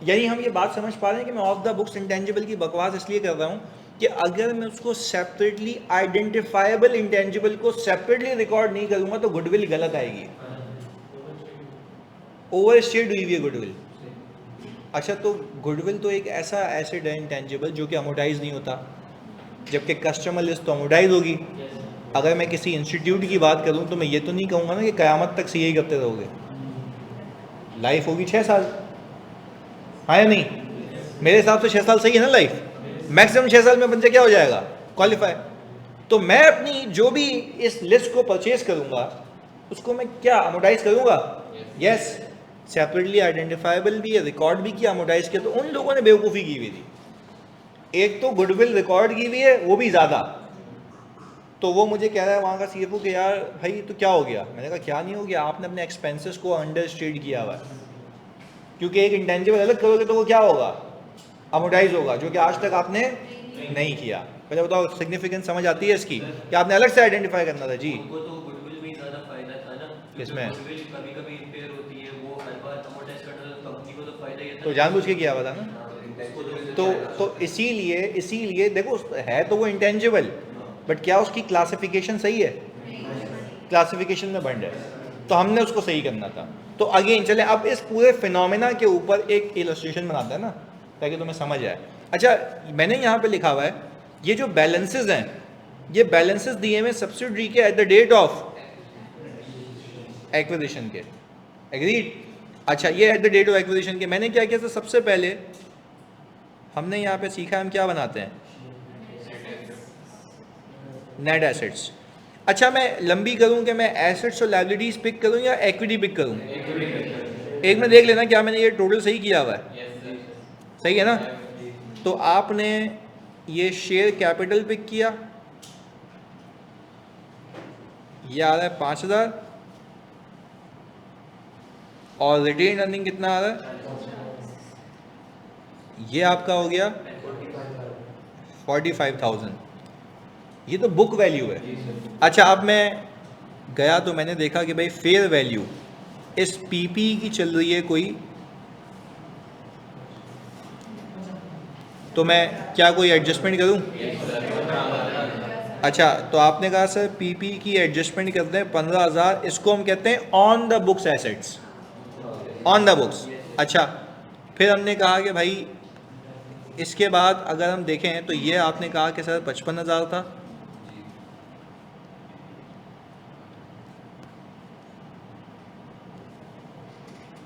यानी हम ये बात समझ पा रहे हैं कि मैं ऑफ द बुक्स इंटेंजिबल की बकवास इसलिए कर रहा हूँ कि अगर मैं उसको सेपरेटली आइडेंटिफाइबल इंटेंजिबल को सेपरेटली रिकॉर्ड नहीं करूँगा तो गुडविल गलत आएगी। ओवर स्टेट हुई हुई है गुडविल। अच्छा तो गुडविल तो एक ऐसा एसेट है इंटेंजिबल जो कि अमोर्टाइज नहीं होता, जबकि कस्टमर लिस्ट तो अमोर्टाइज होगी। अगर मैं किसी इंस्टीट्यूट की बात करूं तो मैं ये तो नहीं कहूँगा ना कि क़यामत तक CA करते रहोगे। लाइफ होगी 6 साल, हाँ या नहीं? मेरे हिसाब से 6 साल सही है ना लाइफ? मैक्सिमम 6 साल में बच्चा क्या हो जाएगा? क्वालिफाई। तो मैं अपनी जो भी इस लिस्ट को परचेज करूँगा उसको मैं क्या अमोर्टाइज करूँगा? यस, सेपरेटली आइडेंटिफाइबल भी है, रिकॉर्ड भी किया, अमोर्टाइज किया। तो उन लोगों ने बेवकूफ़ी की हुई थी। एक तो गुडविल रिकॉर्ड की हुई है, वो भी ज़्यादा। तो वो मुझे कह रहा है वहाँ का CFO कि यार भाई तो क्या हो गया? मैंने कहा क्या नहीं हो गया, आपने अपने एक्सपेंसेस को अंडर स्टेट किया हुआ है। क्योंकि एक इंटेंजिबल अलग करोगे तो वो क्या होगा? अमोर्टाइज होगा, जो कि आज तक आपने नहीं किया। पहले बताओ सिग्निफिकेंस समझ आती है इसकी कि आपने अलग से आइडेंटिफाई करना था। जी उनको तो गुडविल में ज़्यादा फायदा था ना, किसमें? गुडविल कभी-कभी इम्पेयर होती है, वो हर बार अमोर्टाइज करना, तो कंपनी को तो फायदा ही था। तो जानबूझ के किया हुआ था ना। तो इसीलिए देखो है तो वो इंटेंजिबल, बट क्या उसकी क्लासिफिकेशन सही है? क्लासिफिकेशन में बंद है, तो हमने उसको सही करना था। तो अगेन चले अब इस पूरे फिनोमेना के ऊपर एक इलस्ट्रेशन बनाते हैं ना, ताकि तुम्हें समझ आए। अच्छा मैंने यहाँ पे लिखा हुआ है ये जो बैलेंसेस हैं, ये बैलेंसेस दिए हुए सब्सिडरी के at the date of acquisition के। एग्रीड? अच्छा ये at the date of acquisition के मैंने क्या किया था? सबसे पहले हमने यहाँ पे सीखा हम क्या बनाते हैं? Net assets. अच्छा मैं लंबी करूँ कि मैं एसेट्स और लायबिलिटीज पिक करूँ या इक्विटी पिक करूँ? एक में देख लेना क्या मैंने ये टोटल सही किया हुआ है? सही है ना? तो आपने ये शेयर कैपिटल पिक किया, ये आ रहा है 5000, और रिटेन अर्निंग कितना आ रहा है? ये आपका हो गया 45,000। ये तो बुक वैल्यू है। अच्छा अब मैं गया तो मैंने देखा कि भाई फेयर वैल्यू इस PP की चल रही है कोई, तो मैं क्या कोई एडजस्टमेंट करूं? अच्छा तो आपने कहा सर PP की एडजस्टमेंट करते हैं 15,000, इसको हम कहते हैं on the books assets. On the books. अच्छा, फिर हमने कहा कि भाई इसके बाद अगर हम देखें तो ये आपने कहा कि सर 55,000 था,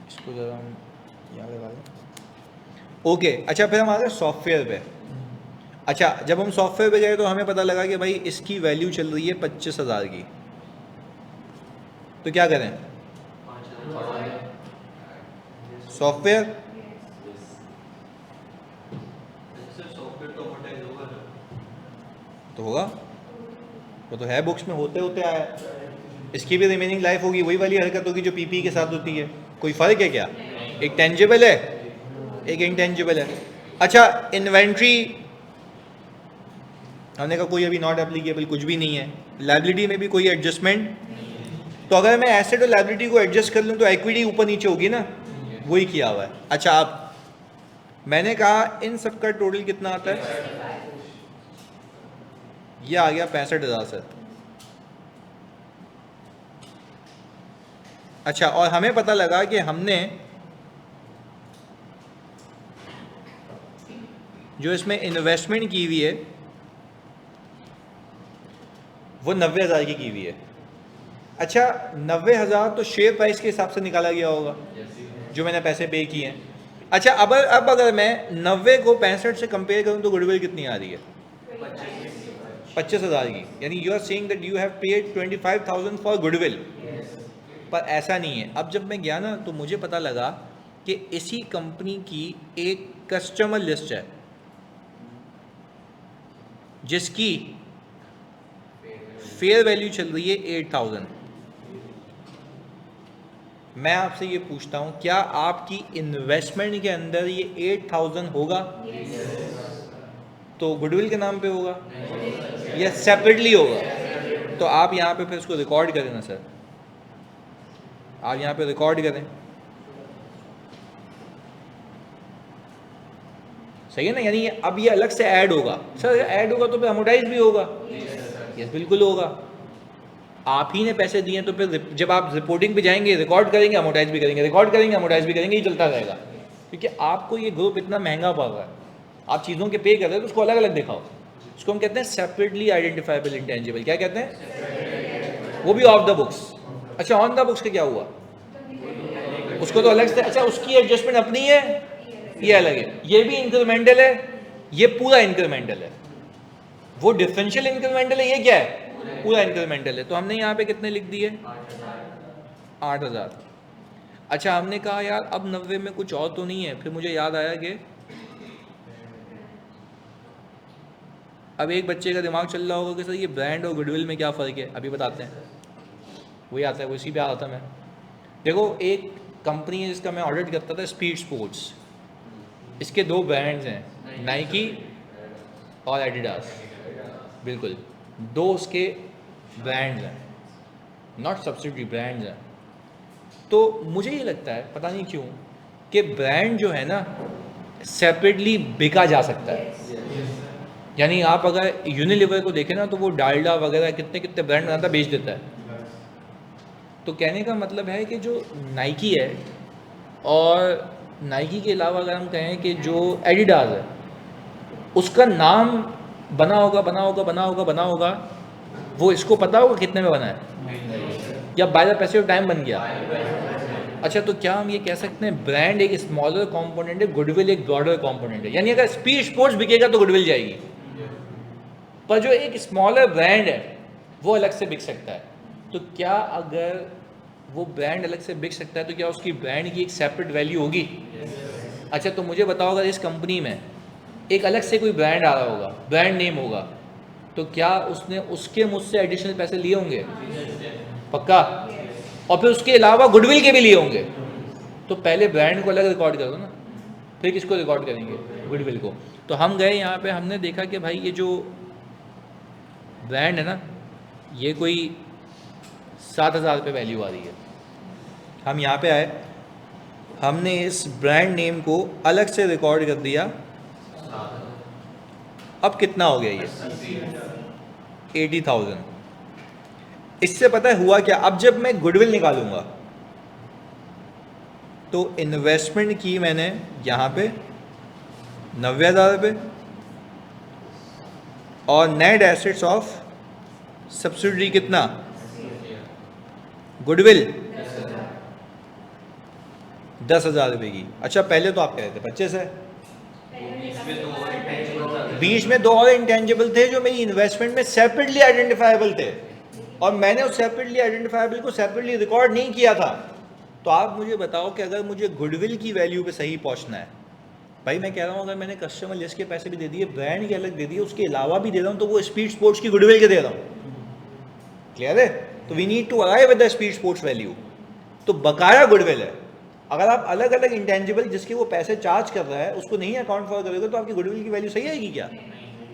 इसको ज़रा हम यहाँ लगा लें। ओके, अच्छा फिर हम आ गए सॉफ्टवेयर पे। अच्छा, जब हम सॉफ्टवेयर पे गए तो हमें पता लगा कि भाई इसकी वैल्यू चल रही है 25,000 की, तो क्या करें? सॉफ्टवेयर सॉफ्टवेयर तो amortize होगा ना। तो होगा, वो तो है बुक्स में होते होते आया है। इसकी भी रिमेनिंग लाइफ होगी, वही वाली हरकत होगी जो पीपी के साथ होती है। कोई फ़र्क है क्या? एक टेंजिबल है, एक इंटेंजिबल है। अच्छा, इन्वेंट्री हमने कहा कोई अभी नॉट एप्लीकेबल, कुछ भी नहीं है। लायबिलिटी में भी कोई एडजस्टमेंट, तो अगर मैं एसेट और लायबिलिटी को एडजस्ट कर लूँ तो इक्विटी ऊपर नीचे होगी ना, वही किया हुआ है। अच्छा, अब मैंने कहा इन सब का टोटल कितना आता है? ये आ गया 65,000 सर। अच्छा, और हमें पता लगा कि हमने जो इसमें इन्वेस्टमेंट की हुई है वो 90,000 की हुई है। अच्छा, 90,000 तो शेयर प्राइस के हिसाब से निकाला गया होगा जो मैंने पैसे पे किए हैं। अच्छा, अब अगर मैं 90 को 65 से कंपेयर करूं तो गुडविल कितनी आ रही है? 25,000 की। यानी you are saying that you have paid 25,000 for goodwill. पर ऐसा नहीं है। अब जब मैं गया ना तो मुझे पता लगा कि इसी कंपनी की एक कस्टमर लिस्ट है जिसकी फेयर वैल्यू चल रही है 8,000। मैं आपसे ये पूछता हूं, क्या आपकी इन्वेस्टमेंट के अंदर ये 8,000 होगा? तो गुडविल के नाम पे होगा या सेपरेटली होगा? तो आप यहाँ पे फिर उसको रिकॉर्ड करें ना सर, आप यहाँ पे रिकॉर्ड करें, सही है ना? यानी अब ये अलग से ऐड होगा। सर ऐड होगा तो फिर अमोर्टाइज भी होगा? यस, बिल्कुल होगा। आप ही ने पैसे दिए तो फिर जब आप रिपोर्टिंग पे जाएंगे रिकॉर्ड करेंगे, अमोर्टाइज भी करेंगे, रिकॉर्ड करेंगे, अमोर्टाइज भी करेंगे, ये चलता रहेगा। क्योंकि आपको ये ग्रुप इतना महंगा पड़ रहा है, आप चीज़ों के पे कर रहे हैं तो उसको अलग अलग दिखाओ। उसको हम कहते हैं सेपरेटली आइडेंटिफाइबल इंटेंजिबल। क्या कहते हैं? वो भी ऑफ द बुक्स। अच्छा, ऑन द बुक्स का क्या हुआ? उसको तो अलग से, अच्छा उसकी एडजस्टमेंट अपनी है, ये अलग है। ये भी इंक्रीमेंटल है, ये पूरा इंक्रीमेंटल है। वो डिफरेंशियल इंक्रीमेंटल है, ये क्या है? पूरा इंक्रीमेंटल है। तो हमने यहाँ पे कितने लिख दिए? 8,000। अच्छा, हमने कहा यार अब 90 में कुछ और तो नहीं है। फिर मुझे याद आया कि अब एक बच्चे का दिमाग चल रहा होगा कि सर ये ब्रांड और गुडविल में क्या फ़र्क है? अभी बताते हैं। वही आता है, उसी पे आ रहा था मैं। देखो, एक कंपनी है जिसका मैं ऑडिट करता था, स्पीड स्पोर्ट्स। इसके दो ब्रांड्स हैं, नाइकी और एडिडास। बिल्कुल, दो उसके ब्रांड्स हैं, नॉट सब्सिडियरी ब्रांड्स हैं। तो मुझे ये लगता है, पता नहीं क्यों, कि ब्रांड जो है ना सेपरेटली बिका जा सकता है। यानी आप अगर यूनिलीवर को देखें ना तो वो डालडा वगैरह कितने कितने ब्रांड बनाता, बेच देता है। तो कहने का मतलब है कि जो नाइकी है और नाइकी के अलावा अगर हम कहें कि जो एडिडास है, उसका नाम बना होगा, वो इसको पता होगा कितने में बना है या by the passage of time बन गया। अच्छा, तो क्या हम ये कह सकते हैं ब्रांड एक स्मॉलर कंपोनेंट है, गुडविल एक ब्रॉडर कंपोनेंट है? यानी अगर स्पीड स्पोर्ट्स बिकेगा तो गुडविल जाएगी, पर जो एक स्मॉलर ब्रांड है वो अलग से बिक सकता है। तो क्या अगर वो ब्रांड अलग से बिक सकता है तो क्या उसकी ब्रांड की एक सेपरेट वैल्यू होगी? अच्छा, तो मुझे बताओ, अगर इस कंपनी में एक अलग से कोई ब्रांड आ रहा होगा, ब्रांड नेम होगा, तो क्या उसने उसके मुझसे एडिशनल पैसे लिए होंगे? पक्का। और फिर उसके अलावा गुडविल के भी लिए होंगे। तो पहले ब्रांड को अलग रिकॉर्ड करो ना, फिर किसको रिकॉर्ड करेंगे? गुडविल को। तो हम गए यहाँ पे, हमने देखा कि भाई ये जो ब्रांड है ना, ये कोई 7,000 पे वैल्यू आ रही है। हम यहाँ पे आए, हमने इस ब्रांड नेम को अलग से रिकॉर्ड कर दिया। अब कितना हो गया ये? 80,000। इससे पता है हुआ क्या? अब जब मैं गुडविल निकालूंगा तो इन्वेस्टमेंट की मैंने यहाँ पे 90,000 रुपये और नेट एसेट्स ऑफ सब्सिडरी कितना, गुडविल 10,000 रुपये की। अच्छा पहले तो आप कह रहे थे 25 है, बीच में 2 और इंटेंजिबल थे जो मेरी इन्वेस्टमेंट में सेपरेटली आइडेंटिफाइबल थे और मैंने उस सेपरेटली आइडेंटिफाइबल को सेपरेटली रिकॉर्ड नहीं किया था। तो आप मुझे बताओ कि अगर मुझे गुडविल की वैल्यू पे सही पहुंचना है, भाई मैं कह रहा हूँ अगर मैंने कस्टमर लिस्ट के पैसे भी दे दिए, ब्रांड के अलग दे दिए, उसके अलावा भी दे रहा हूँ, तो वो स्पीड स्पोर्ट्स की गुडविल के दे रहा हूँ। क्लियर है? तो we need to arrive at the speed sports value. तो बकाया गुडविल है। अगर आप अलग अलग इंटेंजिबल जिसके वो पैसे चार्ज कर रहा है उसको नहीं अकाउंट फॉर करोगे तो आपकी गुडविल की वैल्यू सही आएगी क्या,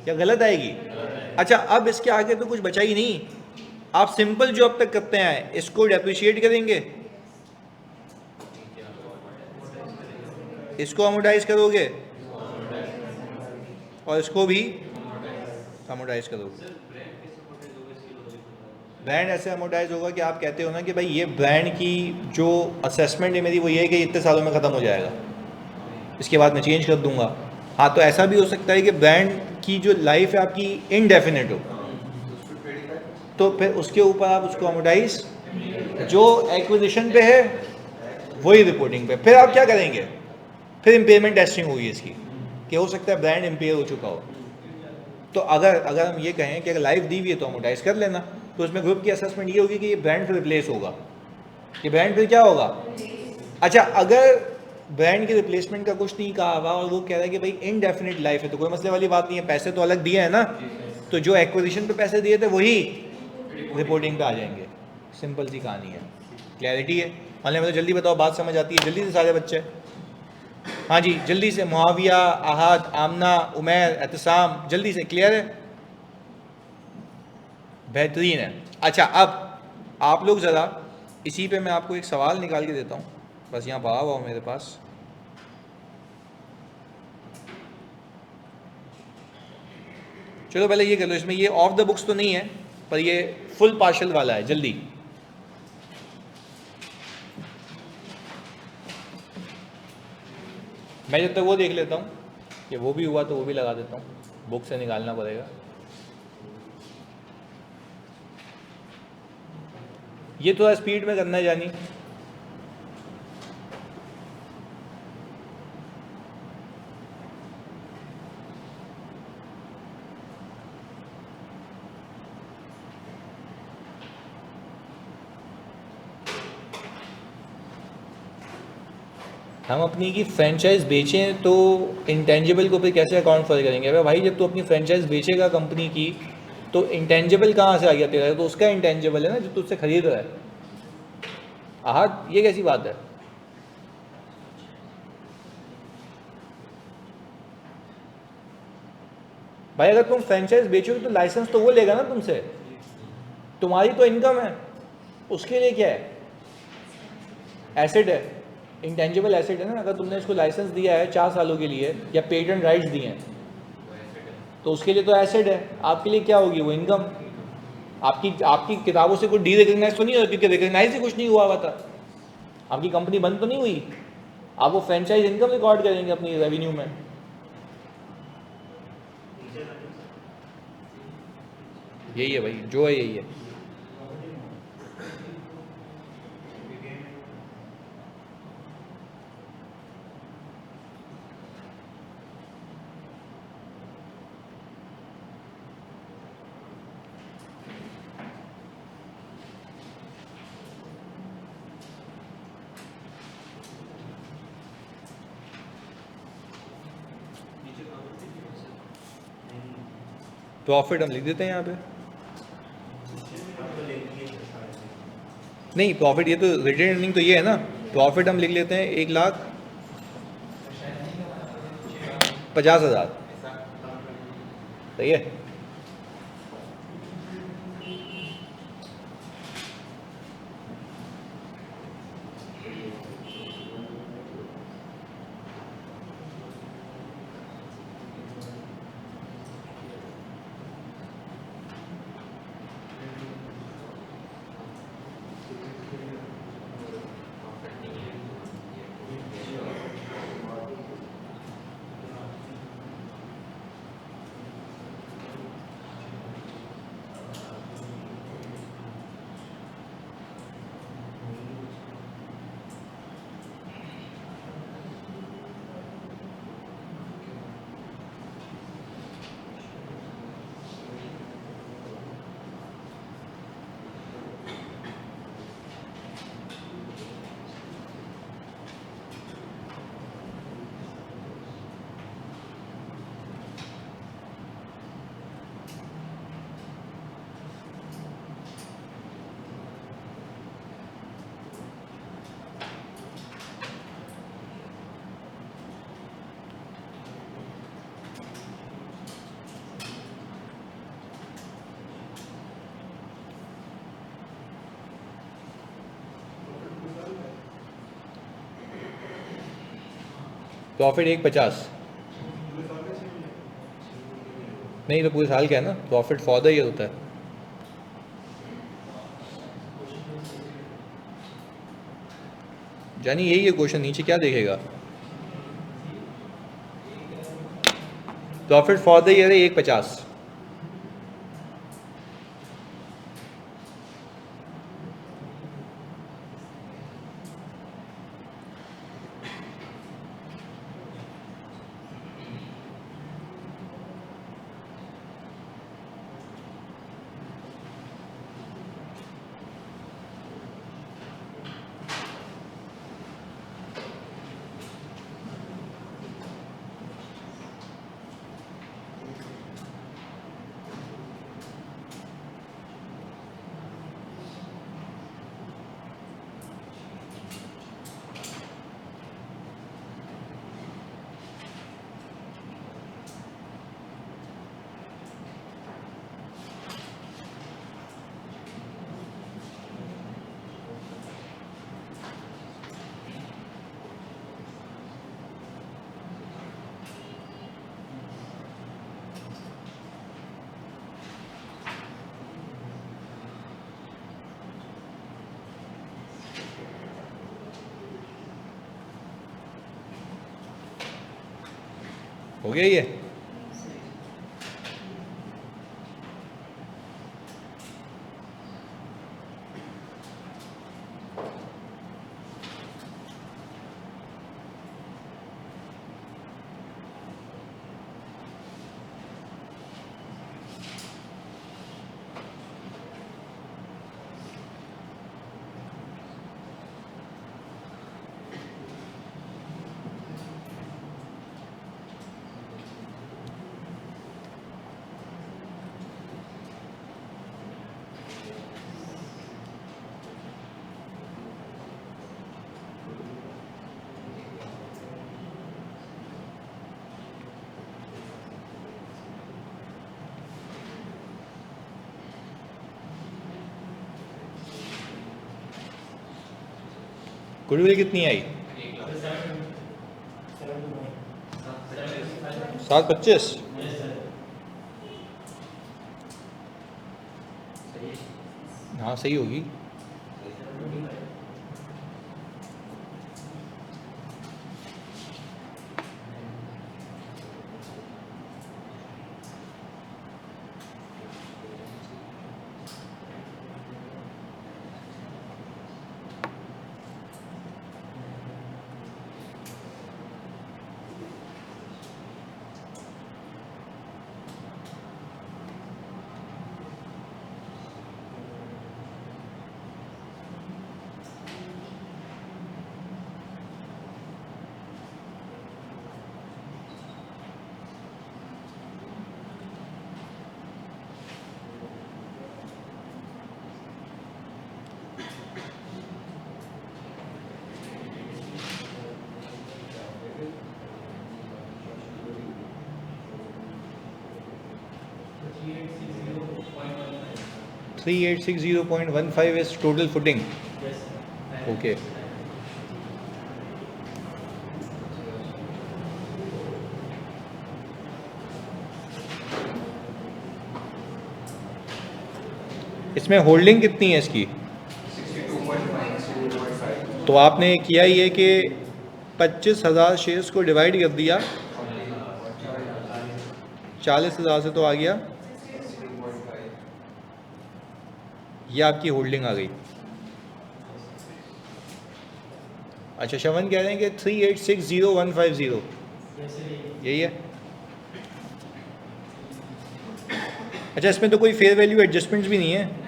या गलत आएगी? अच्छा अब इसके आगे तो कुछ बचा ही नहीं। आप सिंपल जो अब तक करते हैं इसको डेप्रिशिएट करेंगे, इसको अमोर्टाइज करोगे और इसको भी अमोर्टाइज करोगे। ब्रांड ऐसे अमोर्टाइज होगा कि आप कहते हो ना कि भाई ये ब्रांड की जो असेसमेंट है मेरी वो ये है कि इतने सालों में ख़त्म हो जाएगा, इसके बाद मैं चेंज कर दूंगा। हाँ तो ऐसा भी हो सकता है कि ब्रांड की जो लाइफ है आपकी इनडेफिनेट हो, तो फिर उसके ऊपर आप उसको अमोर्टाइज जो एक्विजिशन पे है वही रिपोर्टिंग पे। फिर आप क्या करेंगे, फिर इम्पेयरमेंट टेस्टिंग होगी इसकी कि हो सकता है ब्रांड इम्पेयर हो चुका हो। तो अगर हम ये कहें कि अगर लाइफ दी हुई है तो अमोर्टाइज कर लेना, तो उसमें ग्रुप की असेसमेंट ये होगी कि ये ब्रांड फिर रिप्लेस होगा, ये ब्रांड फिर क्या होगा। अच्छा अगर ब्रांड की रिप्लेसमेंट का कुछ नहीं कहा हुआ और वो कह रहा है कि भाई इनडेफिनिट लाइफ है, तो कोई मसले वाली बात नहीं है, पैसे तो अलग दिए हैं ना, तो जो एक्विजिशन पे पैसे दिए थे वही रिपोर्टिंग पे आ जाएंगे। सिंपल सी कहानी है। क्लैरिटी है? मतलब जल्दी बताओ, बात समझ आती है जल्दी से सारे बच्चे? हाँ जी जल्दी से, मुआविया, आहद, आमना, उमैर, एहतसाम, जल्दी से। क्लियर है? बेहतरीन है। अच्छा अब आप लोग ज़रा इसी पे मैं आपको एक सवाल निकाल के देता हूँ, बस यहाँ पड़ा हुआ मेरे पास। चलो पहले ये कर लो, इसमें ये ऑफ द बुक्स तो नहीं है पर ये फुल पार्शल वाला है। जल्दी मैं जब तक वो देख लेता हूँ कि वो भी हुआ तो वो भी लगा देता हूँ, बुक से निकालना पड़ेगा। ये थोड़ा स्पीड में करना है जानी। हम अपनी की फ्रेंचाइज बेचें तो इंटेंजिबल को फिर कैसे अकाउंट फॉर करेंगे? अरे भाई जब तू अपनी फ्रेंचाइज बेचेगा कंपनी की तो इंटेंजिबल कहाँ से आ गया तेरा? तो उसका इंटेंजिबल है ना जो तुझसे खरीद रहा है। आहद ये कैसी बात है? भाई अगर तुम फ्रेंचाइज बेचोगे तो लाइसेंस तो वो लेगा ना तुमसे, तुम्हारी तो इनकम है, उसके लिए क्या है? एसेट है, इंटेंजिबल एसेट है ना। अगर तुमने इसको लाइसेंस दिया है 4 सालों के लिए या पेटेंट राइट्स दिए हैं तो उसके लिए तो एसेट है, आपके लिए क्या होगी वो? इनकम। आपकी किताबों से कुछ डी रिकग्नाइज तो नहीं होता क्योंकि रिकग्नाइज ही कुछ नहीं हुआ था, आपकी कंपनी बंद तो नहीं हुई, आप वो फ्रेंचाइज इनकम रिकॉर्ड करेंगे अपनी रेवेन्यू में। यही है भाई, जो है यही है। प्रॉफिट हम लिख देते हैं यहाँ पे। नहीं प्रॉफिट ये तो रिटेन अर्निंग तो ये है ना, प्रॉफिट हम लिख लेते हैं 1,50,000। सही है? प्रॉफिट 1.50 पूरे साल का 6 महीने नहीं तो पूरे साल का है ना, प्रॉफिट फॉर द ईयर होता है। जानी यही है क्वेश्चन, नीचे क्या देखेगा? प्रॉफिट फॉर द ईयर है 1.50। हो गया ये? गुडविल कितनी आई? 7.25। हाँ सही होगी। $3860.15 is total footing. Okay. इसमें होल्डिंग कितनी है इसकी? 62.5। तो आपने किया ये कि 25,000 शेयर्स को डिवाइड कर दिया, 40,000 से तो आ गया, 62.5। ये आपकी होल्डिंग आ गई। अच्छा शवन कह रहे हैं कि 3860,150 यही है। अच्छा इसमें तो कोई फेयर वैल्यू एडजस्टमेंट्स भी नहीं है।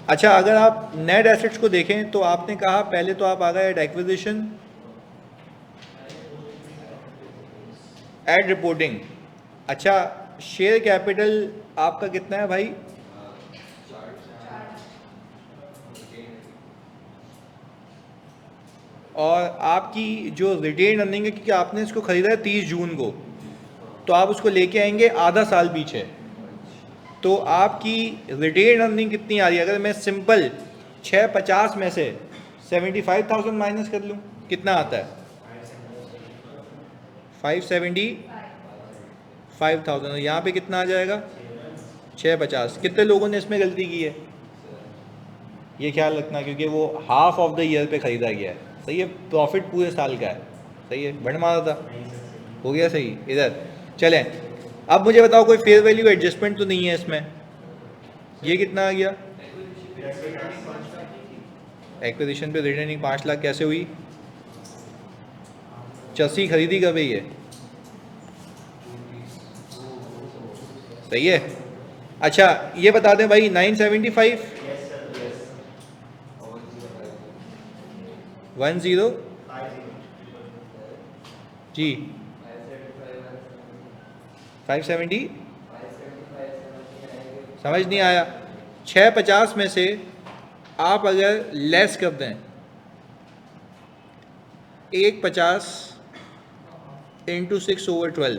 अच्छा अगर आप नेट एसेट्स को देखें तो आपने कहा पहले तो आप आ गए एट एक्विजिशन, एट रिपोर्टिंग। अच्छा शेयर कैपिटल आपका कितना है भाई? और आपकी जो रिटेन अर्निंग है, क्योंकि आपने इसको ख़रीदा है 30 जून को, तो आप उसको लेके आएंगे आधा साल पीछे, तो आपकी रिटेन अर्निंग कितनी आ रही है? अगर मैं सिंपल 650 में से 75,000 माइनस कर लूँ कितना आता है? 575,000, यहाँ पे कितना आ जाएगा 650। कितने लोगों ने इसमें गलती की है ये ख्याल रखना, क्योंकि वो हाफ ऑफ द ईयर पे ख़रीदा गया है, सही है, प्रॉफिट पूरे साल का है, सही है, बढ़ मारा था, हो गया सही। इधर चलें, अब मुझे बताओ कोई फेयर वैल्यू एडजस्टमेंट तो नहीं है इसमें, ये कितना आ गया, एक्विजिशन पे रिटर्निंग 5 लाख कैसे हुई, चस्सी खरीदी कब है ये, सही है। अच्छा ये बता दें भाई 975 10 जी 570 समझ नहीं आया। 650 में से आप अगर लेस कर दें 150 into 6/12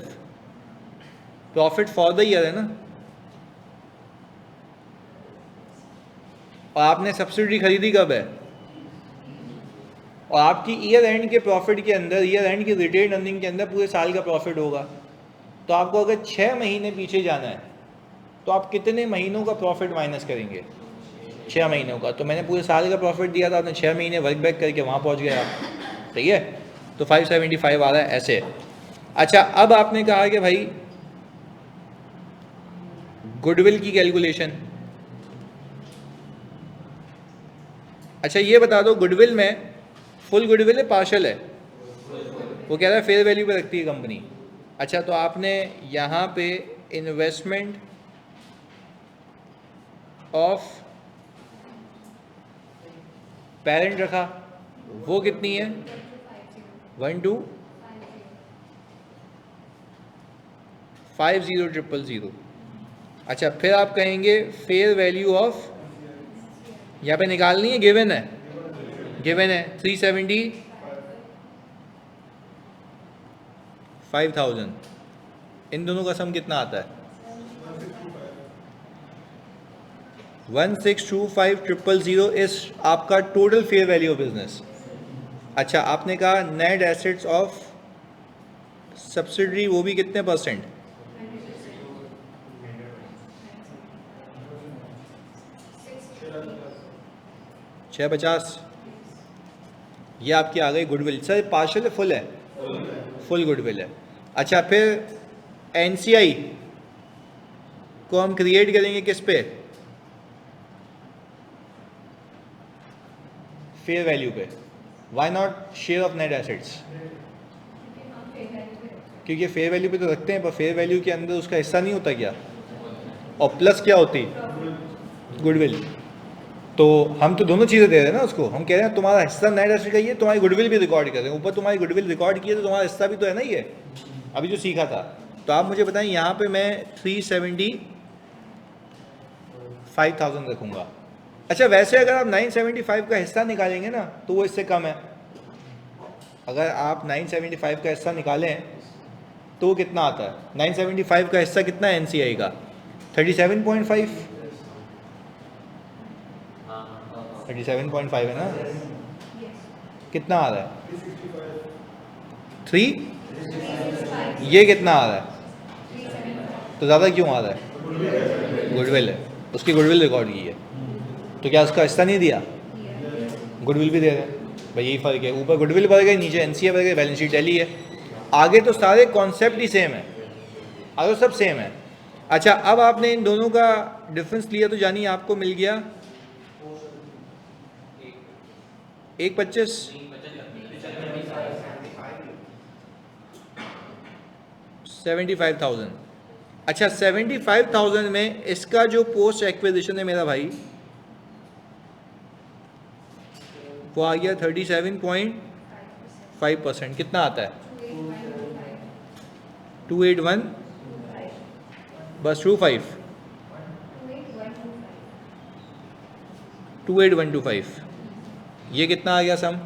profit for the year है ना, और आपने सब्सिडी खरीदी कब है, और आपकी ईयर एंड के प्रॉफिट के अंदर, ईयर एंड की रिटेन अर्निंग के अंदर पूरे साल का प्रॉफिट होगा। तो आपको अगर 6 महीने पीछे जाना है तो आप कितने महीनों का प्रॉफिट माइनस करेंगे, 6 महीनों का। तो मैंने पूरे साल का प्रॉफिट दिया था, आपने 6 महीने वर्क बैक करके वहाँ पहुँच गए आप, सही है। तो 575 आ रहा है ऐसे। अच्छा अब आपने कहा कि भाई गुडविल की कैलकुलेशन, अच्छा ये बता दो गुडविल में फुल गुडविल है पार्शल है, वो कह रहा है फेयर वैल्यू पे रखती है कंपनी। अच्छा तो आपने यहाँ पे इन्वेस्टमेंट ऑफ पेरेंट रखा, वो कितनी है 1250,000। अच्छा फिर आप कहेंगे फेयर वैल्यू ऑफ, यहाँ पे निकालनी है, गिवन है 375,000, इन दोनों का सम कितना आता है 1625,000 इस आपका total fair value of business. अच्छा आपने कहा नेट एसेट्स ऑफ सब्सिडरी, वो भी कितने परसेंट, 650, ये आपकी आ गई गुडविल। सर पार्शल है फुल है, फुल गुडविल है। अच्छा फिर एनसीआई को हम क्रिएट करेंगे किस पे, फेयर वैल्यू पे, why not share of net assets, क्योंकि फेयर वैल्यू पे तो रखते हैं, पर फेयर वैल्यू के अंदर उसका हिस्सा नहीं होता क्या, और प्लस क्या होती गुडविल। तो हम तो दोनों चीज़ें दे रहे हैं ना उसको, हम कह रहे हैं तुम्हारा हिस्सा नेट एसेट का ये, तुम्हारी गुडविल भी रिकॉर्ड कर रहे हैं, ऊपर तुम्हारी गुडविल रिकॉर्ड की है तो तुम्हारा हिस्सा भी तो है ना ये, अभी जो सीखा था। तो आप मुझे बताएं यहाँ पे मैं 375,000 रखूँगा। अच्छा वैसे अगर आप 975 का हिस्सा निकालेंगे ना तो वो इससे कम है, अगर आप 975 का हिस्सा निकालें तो वो कितना आता है, 975 का हिस्सा कितना है एनसीआई का 37.5, 37.5 है ना, कितना आ रहा है 3, ये कितना आ रहा है, तो ज़्यादा क्यों आ रहा है, गुडविल है, उसकी गुडविल रिकॉर्ड की है, तो क्या उसका हिस्सा नहीं दिया, गुडविल भी दे रहे हैं भाई, यही फ़र्क है, ऊपर गुडविल बढ़ गई, नीचे एनसीआई बढ़ गई, बैलेंस शीट टैली है, आगे तो सारे कॉन्सेप्ट ही सेम है, आगे सब सेम है। अच्छा अब आपने इन दोनों का डिफरेंस लिया तो जानिए आपको मिल गया 1.25, 75,000। अच्छा 75,000 में इसका जो पोस्ट एक्विजिशन है मेरा भाई वो आ गया 37.5%, कितना आता है 281, बस 25, 28125, ये कितना आ गया सम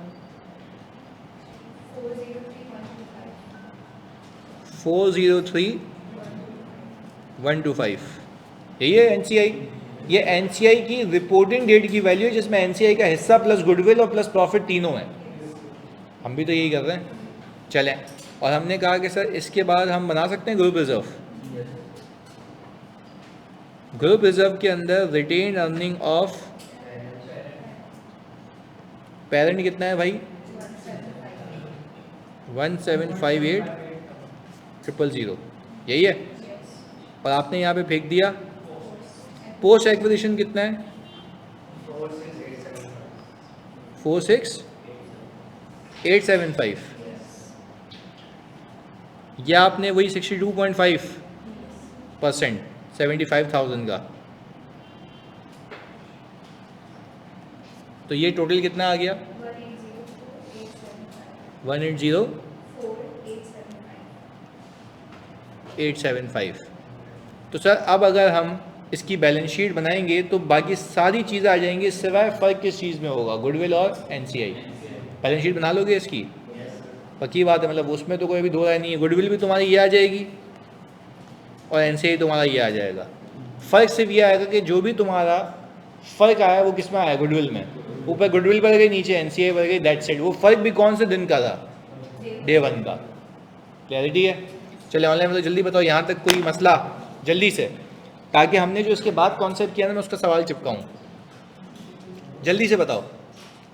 403,125, यही है एनसीआई। ये एनसीआई की रिपोर्टिंग डेट की वैल्यू है जिसमें एनसीआई का हिस्सा प्लस गुडविल और प्लस प्रॉफिट तीनों है, हम भी तो यही कर रहे हैं। चलें और हमने कहा कि सर इसके बाद हम बना सकते हैं ग्रुप रिजर्व। ग्रुप रिजर्व के अंदर रिटेन अर्निंग ऑफ पेरेंट कितना है भाई? 1758000, यही है। और आपने यहाँ पे फेंक दिया पोस्ट एक्विजिशन कितना है? 46875। या आपने वही 62.5% 75,000 का, तो ये टोटल कितना आ गया? 180,875। तो सर अब अगर हम इसकी बैलेंस शीट बनाएंगे तो बाकी सारी चीज़ें आ जाएंगी, सिवाय फ़र्क किस चीज़ में होगा? गुडविल और एनसीआई। बैलेंस शीट बना लोगे इसकी? पक्की बात है, मतलब उसमें तो कोई भी दो राय नहीं है। गुडविल भी तुम्हारी ये आ जाएगी और एनसीआई तुम्हारा ये आ जाएगा। फ़र्क सिर्फ ये आएगा कि जो भी तुम्हारा फ़र्क आया वो किस में आया? गुडविल में। ऊपर गुडविल बढ़ गई, नीचे एनसीआई बढ़ गई, दैट्स इट। वो फ़र्क भी कौन से दिन का था? डे 1 का। क्लैरिटी है? चले ऑनलाइन में तो जल्दी बताओ यहाँ तक कोई मसला जल्दी से, ताकि हमने जो इसके बाद कॉन्सेप्ट किया ना मैं उसका सवाल चिपकाऊँ। जल्दी से बताओ।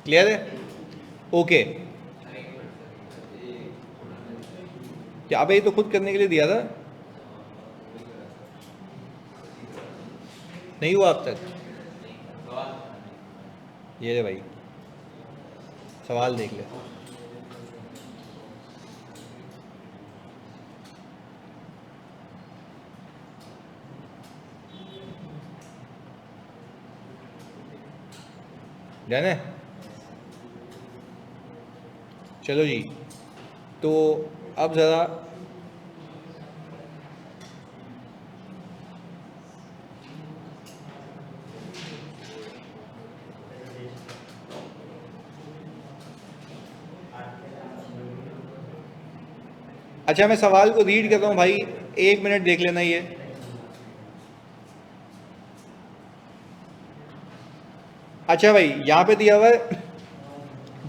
क्लियर है? ओके। क्या अब ये तो खुद करने के लिए दिया था, नहीं हुआ अब तक? ये रे भाई सवाल देख ले। डन है? चलो जी, तो अब ज़रा अच्छा मैं सवाल को रीड करता हूँ भाई, 1 मिनट देख लेना ये। अच्छा भाई यहाँ पे दिया हुआ है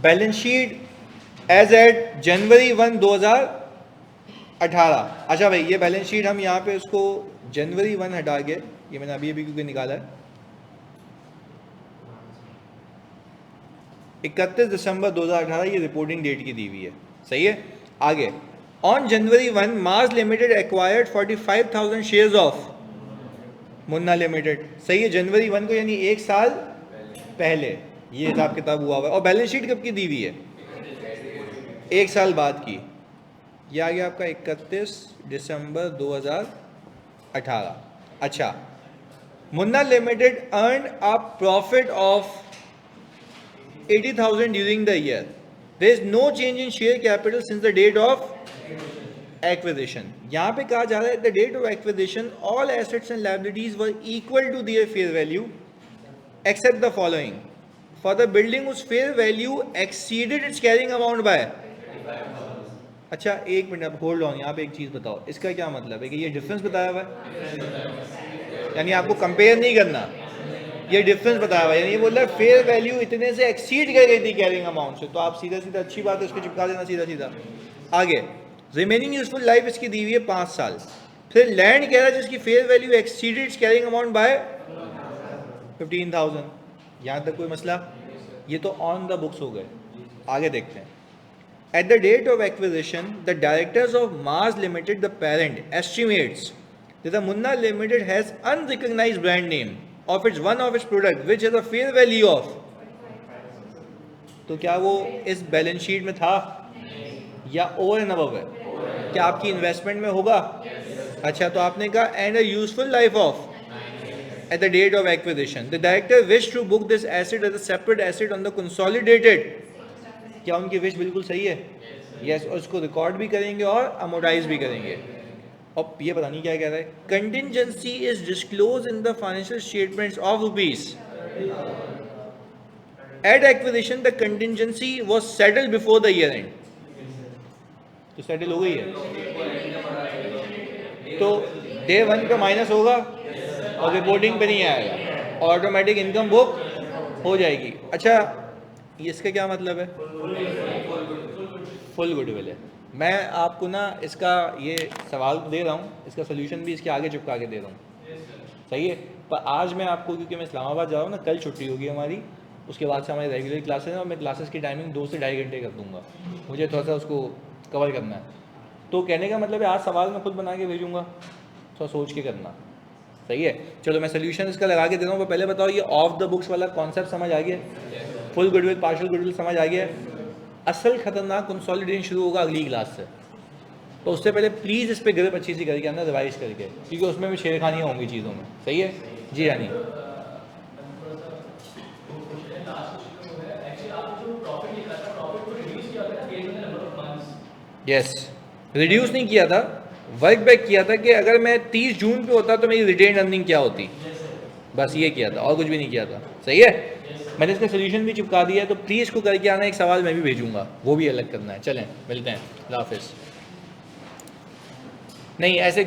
बैलेंस शीट एज एट जनवरी 1, 2018। अच्छा भाई ये बैलेंस शीट हम यहाँ पे उसको जनवरी 1 हटा के, ये मैंने अभी अभी क्योंकि निकाला है, 31 दिसंबर 2018 ये रिपोर्टिंग डेट की दी हुई है। सही है? आगे, on January 1 Mars limited acquired 45,000 shares of Munna limited. सही है? जनवरी 1 को यानी 1 साल पहले ये हिसाब किताब हुआ हुआ है। और बैलेंस शीट कब की दी हुई है? 1 साल बाद की। ये आ गया आपका 31 दिसंबर 2018। अच्छा, Munna limited earn a profit of 80,000 during the year. There is no change in share capital since the date of acquisition. यहाँ पे कहा जा रहा है the date of acquisition all assets and liabilities were equal to their fair value except the following: for the building whose fair value exceeded its carrying amount by। अच्छा एक minute, अब hold on, यहाँ पे एक चीज़ बताओ, इसका क्या मतलब है कि ये डिफरेंस बताया हुआ है, यानी आपको कंपेयर नहीं करना, ये डिफरेंस बताया हुआ है, यानी ये बोल रहा है फेयर वैल्यू इतने से एक्सीड कर गई थी कैरिंग अमाउंट से, तो आप सीधा सीधा अच्छी बात है उसको चिपका देना सीधा सीधा। आगे, रिमेनिंग यूजफुल लाइफ इसकी दी हुई है 5 साल। फिर लैंड कह रहा है जिसकी fair value exceeded it's carrying amount by 15,000। यहाँ तक कोई मसला? ये तो ऑन द बुक्स हो गए। आगे देखते हैं। At the date of acquisition the directors of Mars limited the parent estimates that the Munna limited has unrecognised brand name of its one of its product which has a fair value of. तो क्या वो इस balance sheet में था या over and above है? क्या आपकी इन्वेस्टमेंट में होगा? अच्छा, तो आपने कहा and a useful life of at the date of acquisition the director wished to book this asset as a separate asset on the consolidated। क्या उनकी विश बिल्कुल सही है? यस, और उसको रिकॉर्ड भी करेंगे और अमोर्टाइज भी करेंगे। अब ये पता नहीं क्या कह रहा है। Contingency is disclose in the financial statements of rupees. At acquisition the contingency was settled before the year end. तो सेटल हो गई है, तो डे 1 का माइनस होगा और रिपोर्टिंग पे नहीं आएगा, ऑटोमेटिक इनकम बुक हो जाएगी। अच्छा, ये इसका क्या मतलब है? फुल गुडविल है। मैं आपको ना इसका ये सवाल दे रहा हूँ, इसका सोल्यूशन भी इसके आगे चिपका के दे रहा हूँ, सही है। पर आज मैं आपको, क्योंकि मैं इस्लामाबाद जा रहा हूँ ना, कल छुट्टी होगी हमारी, उसके बाद से हमारी रेगुलर क्लासेस हैं और मैं क्लासेस की टाइमिंग 2 से 2.5 घंटे कर दूँगा, मुझे थोड़ा सा उसको कवर करना है। तो कहने का मतलब है आज सवाल मैं खुद बना के भेजूँगा, थोड़ा सोच के करना, सही है। चलो मैं सोल्यूशन इसका लगा के दे रहा हूँ, पर पहले बताओ ये ऑफ द बुक्स वाला कॉन्सेप्ट समझ आ गया? फुल गुडविल पार्शियल गुडविल समझ आ गया? असल खतरनाक कंसोलिडेशन शुरू होगा अगली क्लास से, तो उससे पहले प्लीज़ इस पर ग्रिप अच्छी सी करके आना, रिवाइज करके, क्योंकि उसमें भी छेड़खानियाँ होंगी चीज़ों में, सही है जी रानी? यस, रिड्यूस नहीं किया था, वर्क बैक किया था कि अगर मैं 30 जून पे होता तो मेरी रिटेन अर्निंग क्या होती, बस ये किया था और कुछ भी नहीं किया था, सही है। मैंने इसका सोल्यूशन भी चिपका दिया है, तो प्लीज़ इसको करके आना, एक सवाल मैं भी भेजूंगा, वो भी अलग करना है। चलें मिलते हैं, अल्लाह हाफिज़। नहीं ऐसे